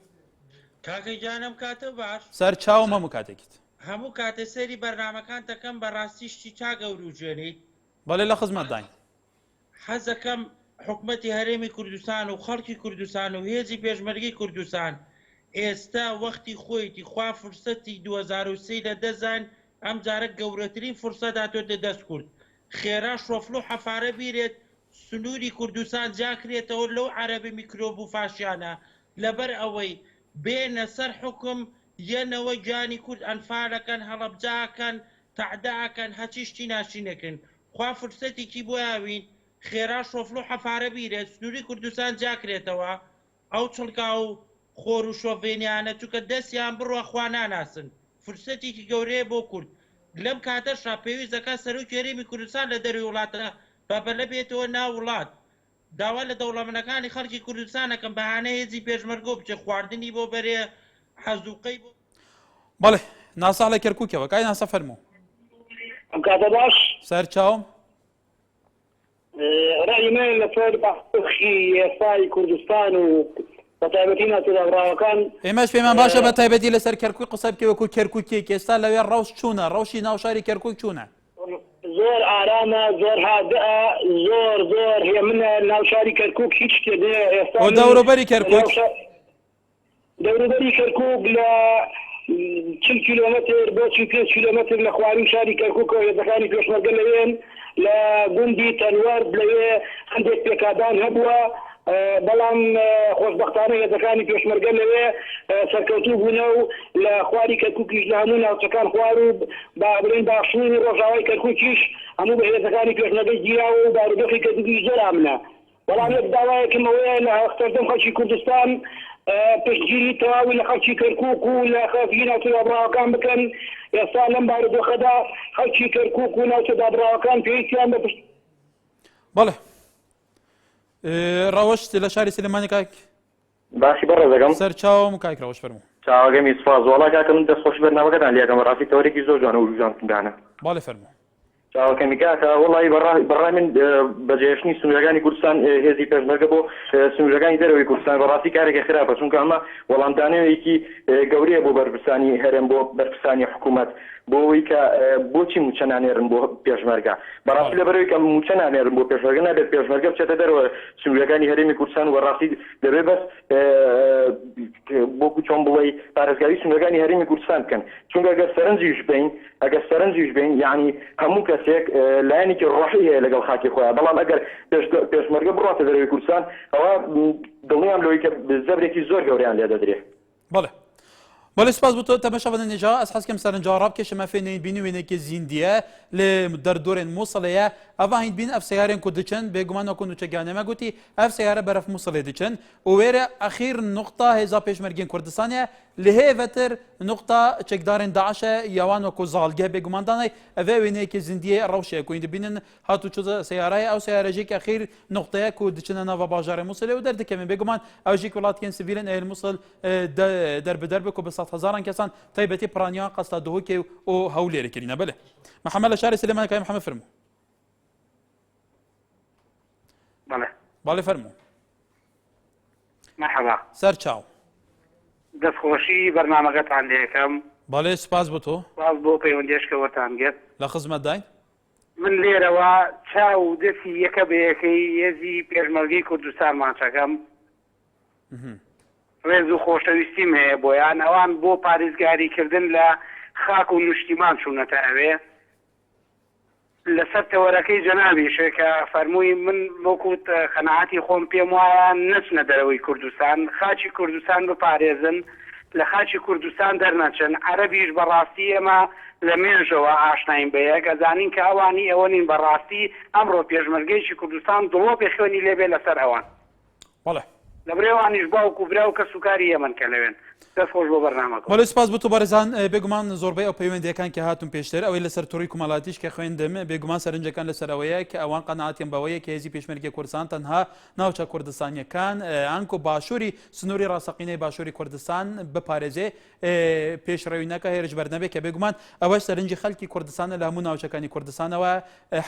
S12: کاکە جانم کاتە باش
S1: سەر چاوم هەموو کاتێکیت
S12: هەموو کاتە سەری بەرنامەکان دەکەم بەڕاستی شتی چاگەور و جوێنیت
S1: بەڵێ لە خزمەتداین
S12: حەزەکەم حکومەتی هەرێمی کوردستان و خەڵکی کوردستان و هێزی پێشمەرگەی کوردستان ئێستا وەختی خۆیتی خوا فرسەتی 2023 لە دەزان ئەم جارە گەورەترین فرسەت هاتۆتە دەست کورد خێرا شۆفڵ و حەفارە بیرێت سنووری کوردستان جاکرێتەوە لەو عەرەبی میکرۆب و فاشیانە لەبەر ئەوەی بێنە سەر حکم یەنەوە گیانی کورد ئەنفالەکەن هەڵەبجاکەن تەعداکەن هەچی شتی ناشینەکەن خوا فرسەتێکی بۆ یاوین خێرا شۆفڵ و حەفارە بیرێت سنووری کوردستان جاکرێتەوە ئەو چڵکا و خۆر و شۆڤێنیانە چونکە دەستیان بڕوە خوا ناناسن فرسەتێکی گەورەیە بۆ کورد لەم کاتەشا پێویست دەکات سەرۆکی هەرێمی کوردستان لە دەروی وڵاتە بەبەلە بێتەوە ناو وڵات داوا لە دەوڵەمەندەکانی خەڵکی کوردستانەکەم بەهانەی هێزی پێشمەرگۆ بچێ خواردنی بۆ بەرێ حەزوقەی بۆ
S1: بەڵێ ناسا لە کەرکووکەوە کای ناسا فەرموو
S13: ئەم کاتە باش
S1: سەر چاوم
S13: ڕای من لەسەر بەخشی ئێستای کوردستان و بەتایبەتی ناچێداڕاوەکان
S1: ئێمەش پێمان باشە بە تایبەتی لەسەر کەرکووی قسە بکەی وەکو کەرکووکێک ئێستا لەوێ ڕەوش چوونە ڕەوشی ناوشاری کەرکووک چوونە
S13: زۆر ئارامە زۆر هادئە زۆر هێمنە ناوشاری کەرکووک هیچ شتێ ئێستا
S1: بۆ دەوروبەری کەرکووک
S13: دەوروبەری کەرکووک لە 40 کیلۆمەتر بۆ 45 کیلۆمەتر لە خواریم شاری کەرکووکەوە هێزەکانی پێشمەرگە لەوێن لە گوندی تەنوەر بلەوێ هەندێک پێکادان هەبووە بەڵام خۆشبەختانە هێزەکانی پێشمەرگە لەوێ سەرکەوتوو بوونە و لە خواری کەرکووکیش لە هەموو ناوچەکان خوار و بڵێن باشووری ڕۆژاوای کەرکووکیش هەموو بە هێزەکانی پێشمەرگەی گیراوە و بارودۆخی کەرکووکیش زۆر ئامنە بەڵام یەک داوایەکم ئەوەیە لە هەفتەردەم خەڵکی کوردستان پشتگیری تەواوی لە خەڵکی کەرکووک و لە خەڵکی ناوچە دابڕاوەکان بکەن ئێستا لەم بارودۆخەدا خەڵکی کەرکووک و ناوچە دابڕاوەکان پێویستیان بە پشت
S1: بەڵێ ڕەوەشت لە شاری سلێمانی کاک
S14: باسی بەڕێ دەگەم
S1: سەرچاوم کاک ڕەوەش فەرموو
S14: چاوەگەمی سوپاس وەڵا کاکە من دەستخۆش بەرنامەکەتان لێەکەم ڕاستی تەوەرێکی زۆر جوانە و ژانتدانە
S1: باڵێ فەرموو
S14: چاوەکەمی کاکە وەڵی بەڕای من بەجێشتنی سنوورەکانی کوردستان هێزی پێشمەرگە بۆ سنوورەکانی دەرەوەی کوردستان بەڕاستی کارێکی خراپە چونکە ئەمە وەڵامدانەوەیەکی گەورەیە بۆ بەرپرسانی هەرێم بۆ بەرپرسانی حکوومەت بۆ ئەوەی کە بۆچی موچە نانێرن بۆ پێشمەرگە بەڕاستی لەبەرەوەی کە موچە نانێرن بۆ پێشمەرگە نابێت پێشمەرگە بچێتە دەرەوە سنوورەکانی هەرێمی کوردستان و بەڕاستی دەبێت بەس بۆکو چۆن بڵێ پارێزگاری سنوورەکانی هەرێمی کوردستان بکەن چونکە ئەگەر سەرنجیش بین یعنی هەموو کەسێک لایەنێکی ڕۆحی هەیە لەگەڵ خاکی خۆیان بەڵام ئەگەر پێشمەرگە بڕاتە دەرەوەی کوردستان ئەوە دڵنیام لەوەی کە زەبرێکی زۆر گەوریان لێ دەدرێت
S1: بەڵێ سپاس بۆ تۆ تەماشا بەنێجا ئەس حەزکەم سەرنجاڕا بکێشە مەفێنین بینی وێنێکی زیندیە لێ دەردۆرێن مووسڵەیە ئەڤ هین بین ئەف سیارێن کو دچن بێگومان وەکو نوچەگیانەمە گوتی ئەف سیارە بەرەف مووسڵێ دچن و وێرە ئەخیر نقطە هێزا پێشمەرگێن کوردستانە لهێڤەتر نقطە چێکدارên داعشە یاوان وەکو زاڵگە بێگوماندانەی ئەvê وێنەیەکی زیندیە ڕەوشەیە کوین دبینن هاتو چ سیارەیە ئەو سیارەژێک ئەخیر نقطەیە کو دچنە ناڤ باژارێ مووسڵێ و دەردەکەمێ بێگومان ئەوژێک وڵاتیان سڤیلن ئەیل مووسڵ دەربدەر بکو بە 100,000 کەسان تایبەتی پرانیا قەستا دهۆکێ و هەولێرەکردینە بەلێ محەممەد لە شاری سلێمانی کای محەممەد فەرموو باڵێ فەرموو
S15: مرحبا
S1: سەرچاو
S15: دەستخۆشی بەرنامەکەتان لێکەم
S1: باڵێ سپاس بۆ تۆ
S15: باز بۆ پەیوەندێشکەوەتان گرت
S1: لە خزمەت داین
S15: من لێرەوە چاو دەستی یەکە بەیەکەی هێزی پێشمەرگەی کوردستان ماچەکەم ڕێز و خۆشەویستیم هەیە بۆیان ئەوان بۆ پارێزگاریکردن لە خاک و نوشتیمان چوونەتە ئەوێ لەسەر تەوەرەکەی جەنابیشە کە فەرمووی من وەکوت خەناعەتی خۆم پێم وایە نەچنە دەرەوەی کوردستان خاچی کوردستان بپارێزن لە خاچی کوردستان دەرنەچن عەرەبیش بەڕاستی ئێمە لە مێژەوە ئاشناین بەیەک ئەزانین کە ئەوانی ئەوە نین بەڕاستی ئەمڕۆ پێشمەرگەیەکی کوردستان دڵۆ پێخوێنی لێبێ لەسەر ئەوان لە برێوانیش باوکو برا و کە سوکاری ئێمن کە لەوێن دەستخۆش بۆ بەرنامەکە
S1: بەڵێ سپاس بۆ تۆ بەڕێزان بێگومان زۆربەی ئەو پەیوەندیەکان کە هاتون پێشتر ئەوەی لەسەر تووڕی کومەڵاتیش کە خوێندەم بێگومان سەرنجەکان لەسەرەوەیە کە ئەوان قەناعەتیان بەوەیە کە هێزی پێشمەرگی کوردستان تەنها ناوچە کوردستانیەکان ئەنکۆ باشووری سنووری ڕاستەقینەی باشووری کوردستان بپارێزێ پێشڕەوینەکە هێرش بەرنەبێت کە بێگومان ئەوەش سەرنجی خەڵکی کوردستانە لە هەموو ناوچەکانی کوردستانەوە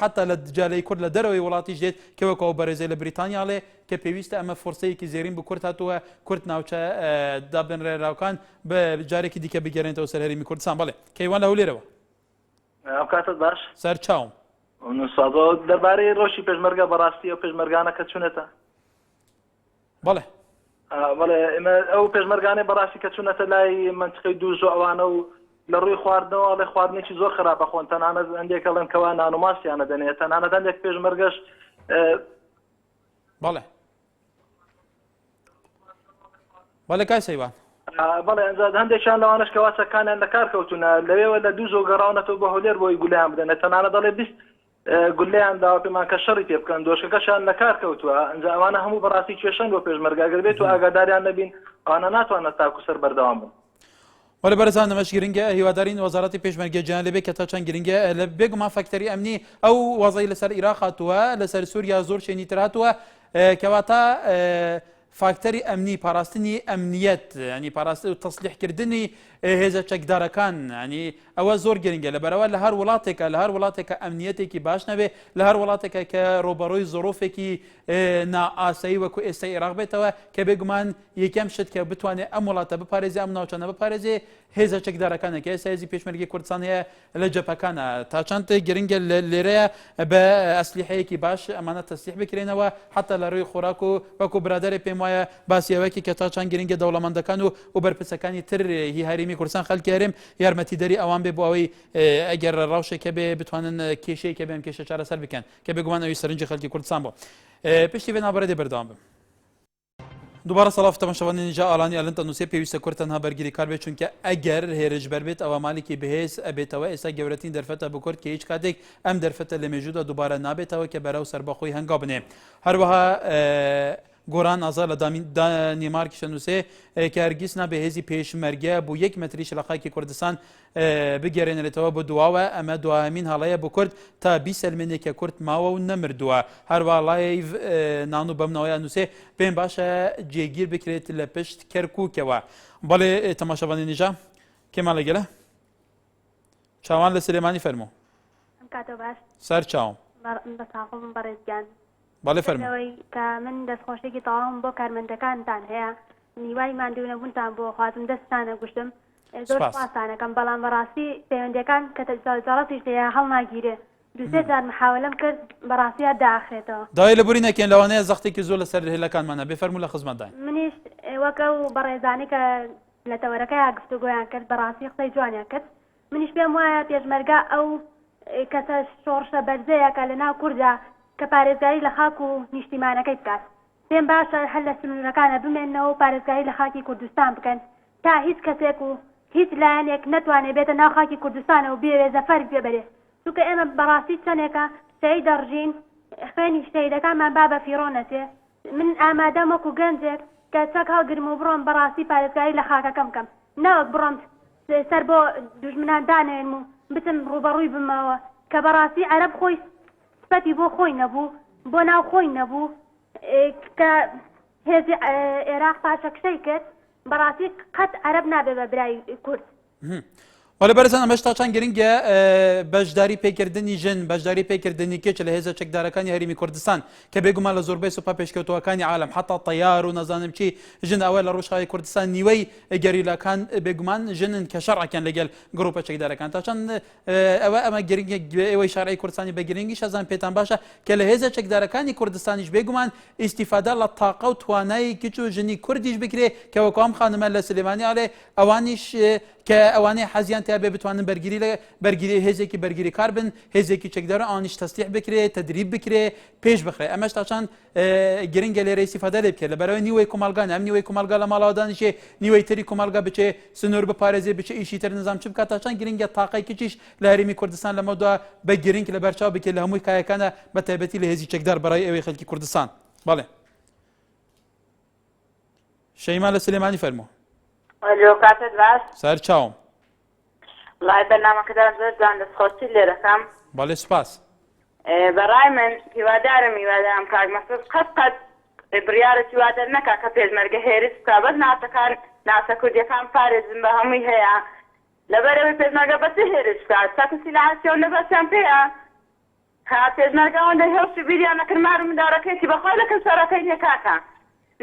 S1: حتا لە جالەی کورد لە دەرەوەی وڵاتیش دێت کەوەکەوە بەرەزێ لە بریتانیاڵێ کە پێویستە ئەمە فورسەیەکی زێرین بە کورد هاتووە کورد ناوچە دابنرێراوکان بە جارێکی دیکە بگەێنێتەوە سەر هەرێمی کوردستان بڵێ کەیوان لە هەولێرەوە
S16: ئەو کاتت باش
S1: سەر چاوم
S16: نووسادۆ دەربارەی ڕۆژی پێشمەرگە بەڕاستی ئەو پێشمەرگانە کە چوونەتە
S1: بەڵێ
S16: بەڵێ ئێمە ئەو پێشمەرگانەی بەڕاستی کە چوونەتە لای منچقەی دوو زۆ ئەوانە و لە ڕووی خواردنەوە لە خواردنێکی زۆر خراپە خۆن تەنانەت هەندێک ئەڵێن کەوا نانوماسیانە دەنێت تەنانەت هەندێک پێشمەرگەش
S1: بەڵێ بەڵێ کای سەیوان
S16: بەڵێ هەندێکیان لەوانش کەوا چەکانیان لە کار کەوتونە لەوێوە لە دوو زۆ گەڕاونەتەوە بە هەولێر بۆی گولیان بدەنێت تەنانە دەڵێ بیست گولیان داوا پێمان کە شەڕی پێ بکەن دۆشکەکەشیان لە کار کەوتووە ئەنجا ئەوانە هەموو بەڕاستی کێشەن بۆ پێشمەرگاگەر بێت و ئاگاداریان نەبین ئەوانە ناتوانێت تاکو سەر بەردەوام بن
S1: ولی بەرزان نەمەش گرنگە هیوادارین وەزارەتی پێشمەرگە جیان لەبێ کە تا چەند گرنگە لە بێگومان فەکتەری ئەمنی ئەو وەزای لەسەر عێراق هاتووە لەسەر سووریا زۆر شوێنی تر هاتووە کەواتە فاکتەری ئەمنی پاراستنی ئەمنیەت ینی پاراست و تەسلیحکردنی هێزە چەکدارەکان ینی ئەوە زۆر گرنگە لەبەرەوە لە هەر وڵاتێکە ئەمنیەتێکی باش نەبێ لە هەر وڵاتێکە کە ڕۆبەڕۆی زۆرۆفێکی نائاسایی وەکو ئێستا عێراق بێتەوە کە بێگومان یەکەم شت کە بتوانێت ئەم وڵاتە بپارێزێ ئەم ناوچانە بپارێزێ هێزە چەکدارەکانە کە ئێستا هێزی پێشمەرگی کوردستان هەیە لە جەپەکانە تا چەند گرنگە لێرەیە بە ئەسلیحەیەکی باش ئەمانە تەسلیح بکرێنەوە حتا لە ڕووی خۆراک و وەکو برادەرێ پێم وایە باسیەوەکی کە تا چەند گرنگە دەوڵەمەندەکان و بەرپرسەکانی تر هی هەرێمی کوردستان خەڵکی هەرێم یارمەتیدەری ئەوان بێ بۆ ئەوەی ئەگەر ڕەوشێکە بێ بتوانن کێشەیەکە بێم کێشە چارەسەر بکەن کە بێگومان ئەوی سەرنجی خەڵکی کوردستان بۆ پشتی بێ نابڕێ بەردەوام بم. دووبارە سەڵاف تەماشەوانانی جا ئالانی ئەلەن تەنووسێ پێویستە کورد تەنها بەرگری کار بێت چونکە ئەگەر هێرشبەر بێت ئەوە مالێکی بەهێز ئەبێتەوە ئێستا گەورەترین دەرفەتە بە کورد کە هیچ کاتێک ئەم دەرفەتە لە مێژوودا دووبارە نابێتەوە کە بەرەو سەربەخۆی هەنگاو بنێ. هەروەها گۆران ئازا لە دانیمارکی شەنووسێ کە هەرگیز نابێ هێزی پێشمەرگە بۆ 1 مەتری شلەقاکی کوردستان بگەڕێنێتەوە بۆ دواوە ئەمە دوایمین هەڵەیە بۆ کورد تا 20 سەلمێنێکە کورد ماوە و نەمردووە. هەروە لایڤ نان و بەمنەوەی نووسێ پێم باشە جێگیر بکرێت لە پشت کەرکووکەوە. بەڵێ تەماشەوانی نیجا کێمان لەگەلە چاوان لە سلێمانی فەرموو سەر چاوم
S17: بەڕێزگیان
S1: بەڵێ فەرموو
S17: کە من دەستخۆشێکی تەواوم بۆ کارمەندەکانتان هەیە نیوای ماندوونەبوونتان بۆ خواتم دەستانە گوشتم زۆر سپاسانەکەم بەڵام بەڕاستی پەیوەندیەکان کە جەڕەتیش لێ هەڵناگیرێ دوسێ جار محاولەم کرد بەڕاستیە داخرێتەوە
S1: داوای لەبووری نەکەین لەوانەیە زەختێکی زۆر لەسەر هێلەکانمانە بێ فەرموو لە خزمەتداین
S17: منیش وەکە و بەڕێزانەی کە لە تەوەرەکەی گفتوگۆیان کرد بەڕاستی قسەی جوانیان کرد منیش پێم وایە پێشمەرگە ئەو کەسە شۆڕشە بەرزەیەکە لە ناو کووردا کە پارێزگاری لە خاک و نیشتیمانەکەی بکات پێم باشە هەر لە سنوورەکانە بمێنەوە و پارێزگاری لە خاکی کوردستان بکەن تا هیچ کەسێک و هیچ لایەنێک نەتوانێت بێتە ناو خاکی کوردستانە و بێوێزە فەرک بێبەرێ چونکە ئێمە بەڕاستی چەندێکە شەهید دەڕژین خوێنی شەهیدەکانمان با بە فیڕۆ نەچێ من ئامادەم وەکو گەنجێک کە چەک هەڵگرم و بڕۆم بەڕاستی پارێزگاری لە خاکەکەم بکەم ناوەک بڕۆم سەر بۆ دوژمنان دانێن و بتم ڕوبەڕووی بمەوە کە بەڕاستی عەرەب خۆی سپەتی بۆ خۆی نەبوو بۆ ناو خۆی نەبوو کە هێزی عێراق پاشەکشەی کرد بەڕاستی قەت عەرەب نابێ بە برای کورد.
S1: وەلە بەرزان ئەمەش تا چەند گرنگە بەشداری پێکردنی ژن بەشداری پێکردنی کێچ لە هێزە چەکدارەکانی هەرێمی کوردستان کە بێگومان لە زۆربەی سوپا پێشکەوتوەکانی عالم حتا تەیار و نەزانم چی ژن ئەوە لە ڕۆژخاوی کوردستان نیوەی گەریلاکان بێگومان ژنن کە شەڕەکەن لەگەل گروپە چەکدارەکان تا چەند ئەمە گرنگێک ئێوەی شارعی کوردستانی بە گرنگی شەزان پێتان باشە کە لە هێزە چەکدارەکانی کوردستانیش بێگومان ئیستیفادا لە تاقە و توانایی کچ و ژنی کوردیش بکرێ کە وەکو ئەم خانمە لە سلێمانی ئاڵێ ئەوانیش کە ئەوانەی حەزیان تیا بێ بتوانن بەرگری هێزێکی بەرگری کار بن هێزێکی چەکدارە ئەوانیش تەستیح بکرێ تەدریب بکرێ پێش بخرێ ئەمەش تا چەند گرنگە لێرە ئیستیفادا لێ بکرێت لەبەرەوەی نیوەی کۆمەلگان ئەم نیوەی کۆمەلگا لە ماڵەوە دانیشێ نیوەی تری کۆمەلگا بچێ سنوور بپارێزێ بچێ ئیشی تر نظام چ بکات تا چەند گرنگە تاقای کچیش لە هەرێمی کوردستان لەمەدا بە گرنگ لە بەرچاو بکرێت لە هەمووی کایەکانە بە تایبەتی لە هێزی چەکدار بەڕای ئەوەی خەڵکی کوردستان. بەڵێ شەیما لە سلێمانی فەرموو
S18: کاتت باش
S1: سەر چاوم
S18: وڵای بەرنامەکەدان زۆر جوان دەستخۆشی لێ دەکەم.
S1: بەڵێ سوپاس.
S18: بەڕای من هیوادارم هیوادارم کاک مەسعود قەت بڕیارە هیوادار نەکا کە پێشمەرگە هێرش بکا بەس ناسەکان ناسە کوردیەکان پارێزن بە هەمووی هەیە لەبەرەوەی پێشمەرگە بەچ هێرش بکات سەکسی لە ئاسیۆ لەبەسیان پێیە کا پێشمەرگە ئەوەندە هێڵشی بیریان نەکرد مارم منداڕەکەیتی بەخۆی لەکەم سەرەکەی نێکاکە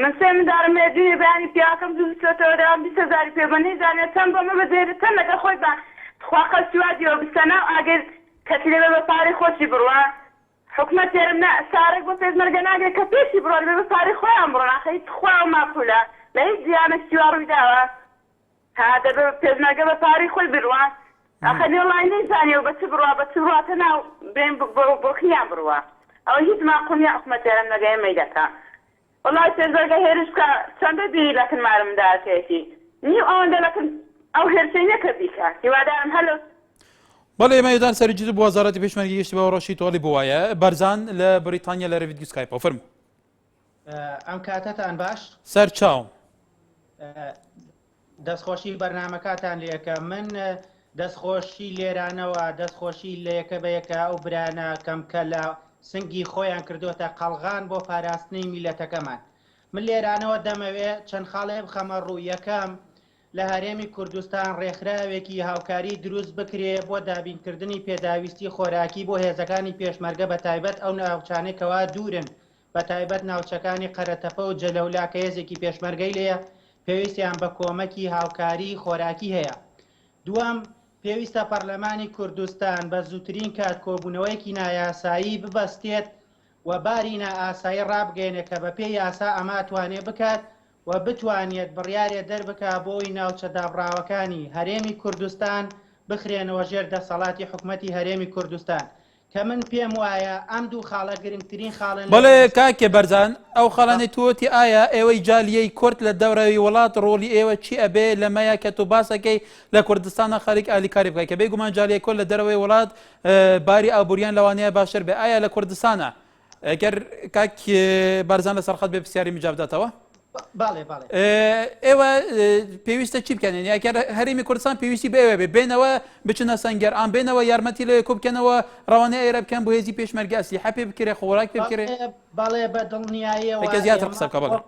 S18: من سێ منداڕم هێدوێ بەیانی پیاکەم دوو بچێتەوە دەوام 20,000 پێ بە نەیزانێت چەند بۆمە بەدێرێت چەند لەگەڵ خۆی بە خوا قەسیوادیەوە بستە ناو ئاگەر کەسی لێبێ بە پارەی خۆشی بڕوە حکومەت تێرم سارێک بۆ پێشمەرگە ناگرێت کە پێشی بڕۆ لێبێ بە پارەی خۆیان بڕۆن ئاخەی خوا و ماپولە لە هیچ زیانێک سیوا ڕووی داوە تا دەبێ پێشمەرگە بە پارەی خۆی بڕوە ئاخە وڵای نەیزانێ بە چ بڕوا بە چ بڕاتە ناو بێن بۆ کیان بڕوە ئەوە هیچ ماقومیە حکومەت تێرم نەگەی مەیدەکە وڵای پێشمەرگە هێرش بکە چەندە بیری لەکن مارم داکێتی نیو ئەوەندە لەکن ئەو هێرشەی نەکە بیکە هیوادارم هەلو
S1: بەڵێ ئێمەدان سەرنجیت بۆ وەزارەتی پێشمەرگی گەشتی بە ڕۆژی تۆڵی بووایە بەرزان لە بریتانیا لە ڕێویدگی سکایپەوە فەرموو.
S19: ئەم کاتتان باش
S1: سەر چاوم
S19: دەستخۆشی بەرنمەکاتان لێکە من دەستخۆشی لێرانەوە دەستخۆشی لە یەکە بە یەکە ئەو برانە کەمکە لە سنگی خۆیان کردوتە قەڵغان بۆ پاراستنی میلەتەکەمان من لێرانەوە دەمەوێت چەند خاڵێ بخەمە ڕوو یەکەم لە هەرێمی کوردستان ڕێکخراوێکی هاوکاری دروست بکرێ بۆ دابینکردنی پێداویستی خۆراکی بۆ هێزەکانی پێشمەرگە بە تایبەت ئەو ناوچانێکەوە دوورن بە تایبەت ناوچەکانی قەرەتەپە و جەلەولا کە هێزێکی پێشمەرگەی لێە پێویستیان بە کۆمەکی هاوکاری خۆراکی هەیە. دووەم پێویستە پەرلەمانی کوردستان بە زووترین کات کۆبوونەوەیکی نایاسایی ببەستێت و باری نائاسایی ڕابگەێنێت کە بە پێی یاسا ئەما توانێ بکات و بتوانێت بڕیارێ دەربکە بۆی ناوچە دابڕاوەکانی هەرێمی کوردستان بخرێنەوە ژێر دەسەڵاتی حکوومەتی هەرێمی کوردستان کە من پێم وایە ئەم دوو خاڵە گرنگترین خاڵن.
S1: بەڵێ کاکێ بەرزان ئەو خەڵانی تووەتی ئایا ئێوەی جالیەی کورد لە دەوراوی وڵات ڕۆلی ئێوە چی ئەبێ لەمەیە کە تو باسەکەی لە کوردستانە خەریک ئالیکاری بکە کە بێگومان جالیە کورد لە دەرەوەی وڵات باری ئابووریان لەوانەیە باشتر بێ ئایا لە کوردستانە ئەگەر کاک بەرزان لە سەرخەت بێ پرسیاری مجاب بداتەوە؟
S19: باڵێ باڵێ
S1: ئێوە پێویستە چی بکەنێن یاکە هەرێمی کوردستان پێویستی بێوە بێ بێنەوە بچنە سەنگەر ئان بێنەوە یارمەتی لەوێ کۆ بکەنەوە ڕەوانەیە ئێرە بکەن بۆ هێزی پێشمەرگە ئەسلیحە پێ بکرێ خۆراک پێ بکرێ
S19: باڵێ بە دڵنیاییەوە
S1: زیاتر قسە بکە بەڵێ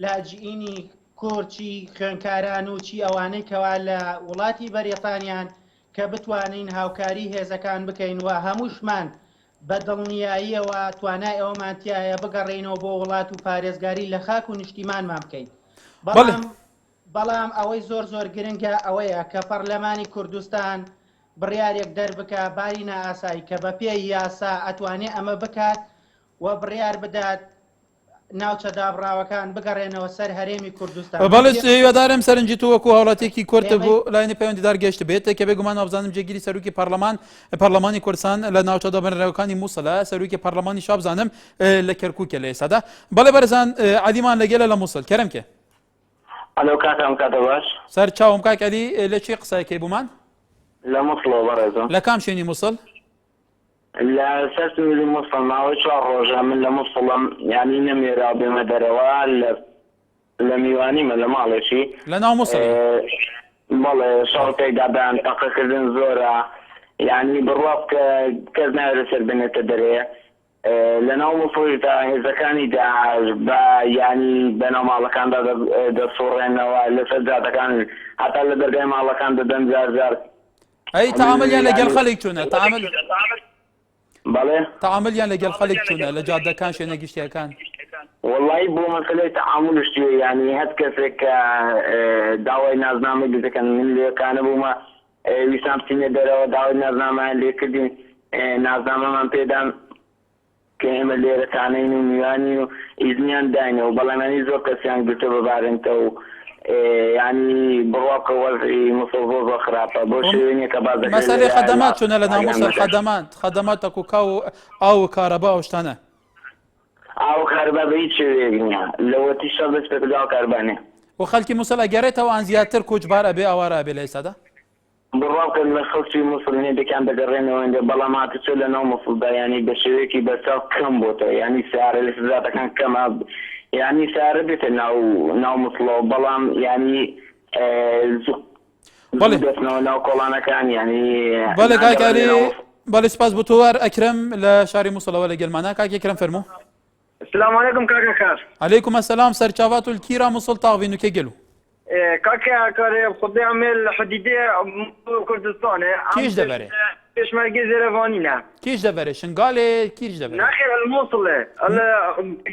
S19: لاجئینی کورچی خوێنکاران و چی ئەوانەی کەوا لە وڵاتی بەریتانیان کە بتوانین هاوکاری هێزەکان بکەین و هەمووشمان بە دڵنیاییەوە توانای ئەومانتیایە بگەڕێنەوە بۆ وڵات و پارێزگاری لە خاک و نیشتیمانمان بکەین. بەڵام ئەوەی زۆر زۆر گرنگە ئەوەیە کە پەرلەمانی کوردستان بڕیارێک دەربکە باری نائاسایی کە بە پێی یاسا ئەتوانێ ئەمە بکات و بڕیار بدات ناوچە دابڕاوەکان بگەڕێنەوە سەر هەرێمی کوردستان.
S1: بەڵێ هیوادارم سەرنجی تو وەکو هاوڵاتێکی کورد بۆ لایەنی پەیوەندیدار گەشت بێت کە بێگومان ئابزانم جێگیری سەرروکی پەرلەمانی کوردستان لە ناوچە دابەنراوەکانی مووسڵە سەرروکی پەرلەمانی شابزانم لە کەرکووکە لە ئێسادا. بەڵێ بەرزان عەلیمان لەگەلە لە مووسڵ کەرەمکە
S20: ئەلۆ کاکەم کاتە باش
S1: سەر چاوم کاک عەلی لە چی قسەکەی بوومان؟
S20: لە مووسڵەوە بەڕێزم.
S1: لە کام شوێنی مووسڵ؟
S20: لە سەر سنووری مووسڵ ماوەی 4 ڕۆژە من لە مووسڵم یانی نەمێرا بێمە دەرەوە لە میوانیمە لە ماڵێکی
S1: لە ناو مووسڵ
S20: بەڵێ شەڕتێکدا بەیان تەقەکردن زۆرە یعنی بڕواف کە کەس ناوێت سەر بنێتە دەرێ لە ناو مووسڵیدا هێزەکانی داعش بە ینی بەناو ماڵەکاندا دەسوڕێنەوە لەسەر جاتەکان هەتا لە دەرگای ماڵەکان دەدەن جار
S1: ئەی تەعاملیان لەگەڵ خەڵک چوونە
S20: بەڵێ
S1: تەعاملیان لەگەڵ خەڵک چوونە لە جادەکان شوێنە گشتیەکان
S20: والله بۆ مەسەلەی تەعاملش توێ ینی هەر کەسێک کە داوای نازنامە دەکەن من لێکانە بوومە ویسان بچینە دەرەوە داوای نازنامەیان لێ کردین نازنامەمان پێدان کە ئێمە لێرەکانین و میوانی و ئیزنیان داینەوە بەڵامانی زۆر کەسیان گرتە ببارێنتەوە ینی بڕواکە وەزعی مووسڵ زۆر خراپە بۆ شوێنێک کە باز
S1: مەسەلەی خەدەمات چوونە لە ناو مووسڵ خەدەمات تەکوکا و ئاو و کارەبا و شتانە
S20: ئاو کاربا بە هیچ شوێک نییە لەوەتی شەڕ دەست پێ ئاو کاربانێ
S1: و خەڵکی مووسڵ ئەگەڕێتەوە ئەن زیاتر کوچبار ئەبێ ئاوارە ئەبێ لە ئێستادا
S20: بڕواکە لە خەڵکی مووسڵینێ دەکیان دەگەڕێنەوە بەڵام هاتوچۆ لە ناو مووسڵدا ینی بە شێوەیەکی بەرچاو کەم بۆتەوە ینی سیارە لە سزاتەکان کەمە ینی سیارە بێتە ناو مووسڵەوە بەڵام ینی دەستنەوە ناو کۆڵانەکان ینی
S1: بەڵێ کاکاری بەڵێ سپاس بۆ تۆوار ئەکرەم لە شاری مووسڵەوە لە گەلمانە کاکی ئەکرەم فەرموو.
S5: السلام عليكم كاكا كاس.
S1: عليكم السلام سرچاوات الكيرا مووسڵ تاغوین و کێگەلو
S5: كاكا كاري خدي عمل حديدية كردستان
S1: كيش دبره؟
S5: پێشمەرگە زێرەوانینە
S1: کیش دەبەرێ شنگالێ کیش دەبەرێ
S5: ناخێر المووسڵێ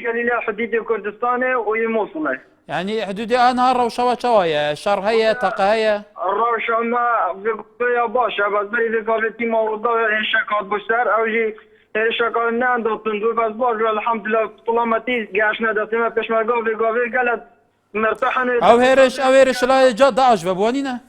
S5: گەلیلا حديدية كردستانێ و مووسڵێ
S1: يعني حدودي أنها روشة وشوايا شر هي تقايا
S5: الروشة ما بيا باشا بس بري قالتي موضوع شكات بشتر أو جي شكات نان دوتن دو بس باش الحمد لله طلامتي قاشنا دسمة پێشمەرگە وێگاوێ قالت مرتاحن
S1: أو هيرش لا جاد داعش ببوانينا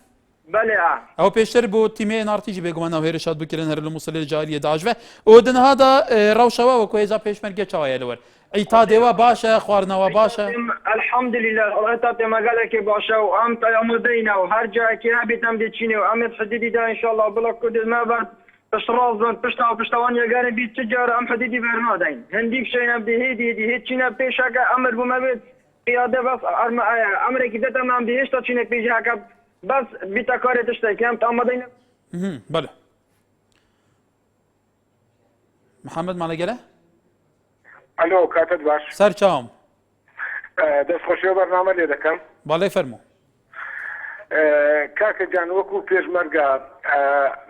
S5: بله
S1: او پیشتر بو تیمه نارتیجی بگمان او هرشاد بکرن هر الموصل الجاليه داعش و دن هذا روشوا و کویزا پیشمرگه چاوای لور عتاده و باشه خوارنا و باشه
S5: الحمد لله عتاده مقاله که باشه و ام تیامدینا و هر جا که نبیتم دیچینه و ام حدیدی دا ان شاء الله بلا کد ما بعد پشتراز پشتوان یگان بیت تجار ام حدیدی برنادین هندیک شینم دی هیچ چینا پیشاک امر بو مبید قیاده بس امریکی دتم ام دیش تا چینه پیشاک بس بتكاري تشتكي أنت أمدينا.
S1: بله. محمد معنا جله؟
S21: ألو كاتب باش.
S1: سر چاوم.
S21: دست خوشی برنامه لیده کم.
S1: بله فرمو.
S21: كاكا جان وكو بيش مرقا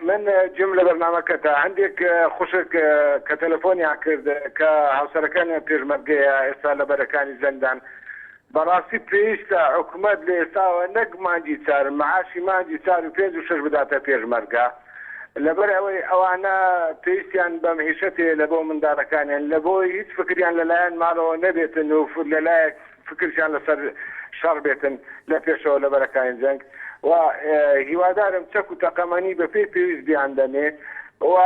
S21: من جملة برنامه كتا عندك خوشك كتلفوني عكرد كهوسركاني بيش مرقا إسالة بركاني زندان بەڕاستی پێویستە حکوومەت لە ئێستاوە نەک مانجی چار معاشی مانجی چار و 5 و 6 بداتە پێشمەرگە لەبەر ئەوەی ئەوانە پێویستیان بە مهێشەتێ لە بۆ منداڵەکانیان لە بۆی هیچ فکریان لەلایەن ماڵەوە نەبێتن و لەلایەک فکرشان لەسەر شەڕ بێتن لە پێشەوە لە بەرەکانی جەنگ و هیوادارم چەک و تەقەمەنی بە پێی پێویست بیان دەنێ و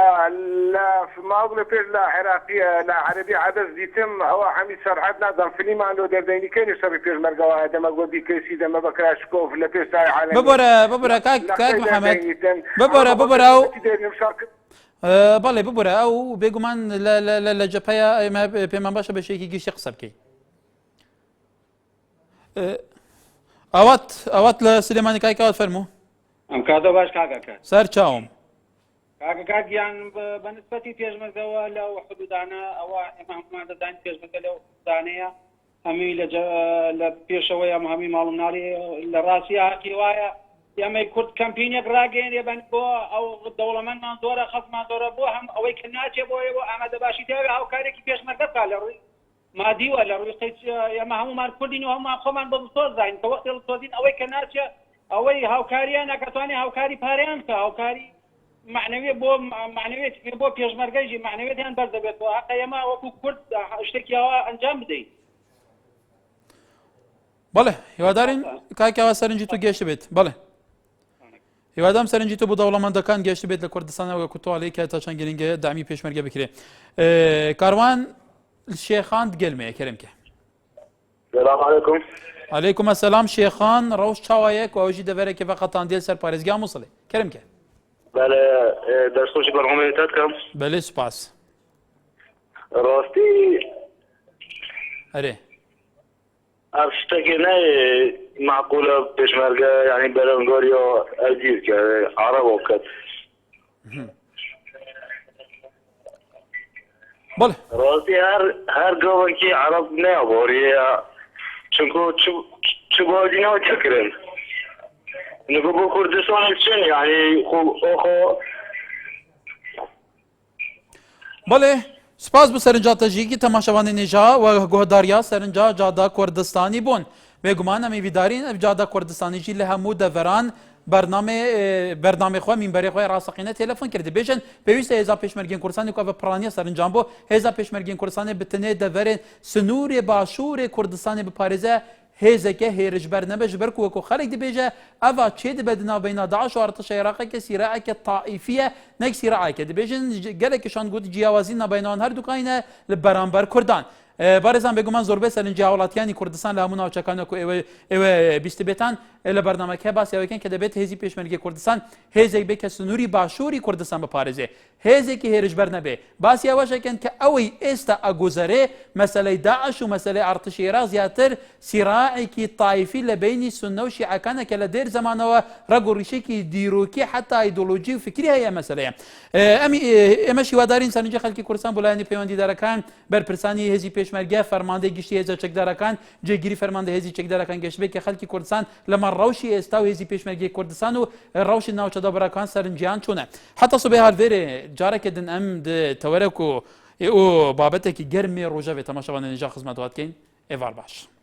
S21: ماوە لە پێش لە عێراقیە لە عەرەبی عەدەس دیتم ئەوە هەمی سەرعەت نادەم فلیمان لۆ دەردەینیکەنی شەڕی پێشمەرگەوە دەمە بۆ بیکەسی دەمە بە کراشکۆف لە پێشتای عالەمی
S1: ببورە کاک محەممەد ببورە و بەڵێ ببورە ئەو بێگومان لە جەپەیە ئێمە پێمان باشە بە شێکی گشتی قسە بکەین ئەوەت لە سلێمانی کایکەوەت فەرموو
S2: ئەم کاتە باش کاکەکە
S1: سەر چاوم
S2: کاکە گیان بە نسبەتی پێشمەرگەوە لەو حدودانە ئەوە ئێمە هەمومان دەزانین پێشمەرگە لەو دانەیە هەمی لە پێشەوەی ئەم هەمی ماڵ مناڵی لە ڕاستی حەقی وایە ئێمەی کورد کەمپینێک ڕاگەێنێ بن بۆ ئەو دەوڵەمەندمان زۆرە خەڵکمان زۆرە بۆ هەم ئەوەی کە ناچێ بۆیە بۆ ئامادەباشی تێوێ هاوکارێکی پێشمەرگە بکا لە ڕووی مادیوە لە ڕووی ئێمە هەمومان کوردین و هەمومان خۆمان بە سۆز زین کە وەختی سۆزین ئەوەی کە ناچێ ئەوەی هاوکاریان ناکەتوانێ هاوکاری پارەیان کە هاوکاری معنەوێ بۆ معنەوێت بۆ پێشمەرگەیژی معنەوێتیان بەردەبێتەوە حەقا ئێمە وەکو کورد شتێکی ئەوە ئەنجام بدەین
S1: بەڵێ هیوادارین کاکەوە سەرنجی تو گەشت بێت بەڵێ هیوادام سەرنجی تو بۆ دەوڵەمەندەکان گەشت بێت لە کوردستانەوە کوتواڵی کە تا چەند گرنگە دامی پێشمەرگە بکرێ کاروان شێخان گەلمەیە کەرمکە
S22: سلام علیکم
S1: علیکم السلام شێخان ڕەوش چاوایەک و ئەوژی دەڤەرێکی بەقەتان دێل سەر پارێزگا مووسڵێ کەرمکە
S22: بله دەستخۆشی بەرهەمێتت کەم
S1: بەلێ سوپاس
S22: ڕاستی
S1: ئەرێ
S22: ئەم شتێکی نایە معقولە پێشمەرگە یعنی بەرەنگۆریەوە ئەگیر کە عەرەبۆ بکات
S1: بەڵێ
S22: ڕاستی هەر گۆڤێکی عەرەب نایەبۆریە چونکە چ بۆدینەوە تێکردن نگو بۆ کوردستان چن یعنی خۆ
S1: بەڵێ سپاس بۆ سەرنجاتەژیکی تەماشەوانی نێژا و گۆداریا سەرنجا جادا کوردستانی بوون بێگومان ئەمە بیدارین جادا کوردستانیژی لە هەموو دەڤەران بەرنامەی خۆ مینبەری خۆی ڕاستەقینە تێلەفۆن کردی بێژن پێویستە هێزا پێشمەرگەی کوردستانی کۆ بە پڕانیە سەرنجام بۆ هێزا پێشمەرگەی کوردستانی بتنێ دەڤەرێن سنوورێ باشوورێ کوردستانی بپارێزە هێزەکە هێرشبەر نەبێ ji ber ku wekû xelek dibêje eva çê dibe di navbeyna Daeş û artişa Iraqeke sîraeke taîfiye nek sîraeke dibêjin gelekî şan got ciyawazî navbeyna wan her dukayîne li beramber Kurdan Barêzan bêguman zorbê serincî hawlatiyanî Kurdistan li hemû navçekan ku ew bîstibêtan li bernameke basî ew ken ke debêt hêzî pêşmergê Kurdistan hêzek bêke sunûrî başûrî Kurdistan biparêzê hêzekî hêrişber nebe basî ew weşeken ke ew ê êsta aguzerê meseleyê Daeş û meseleyê artişê Iraq ziyadtir sîraekî taîfî li beynî sunne û şîekaneke li dêr zemanewe reg û rîşekî dîrokî heta îdeolojî û fikrî heye meseleye em şîwedarîn serincî xelkê Kurdistan bu layînê peywendîdarekan berpirsanî hêzî pêşmerge fermandê giştî hêza çekdarekan cêgirî fermandê hêzî çekdarekan geşbeke xelkî Kurdistan li mal rewşî êsta û hêzî pêşmergê Kurdistan û rewşên navçeda birakan serinciyan çûne heta subê halvêrê carekê din em di tewerek û babetekî germê rojevê temaşevanê nêja xizmet wat kêin êvar baş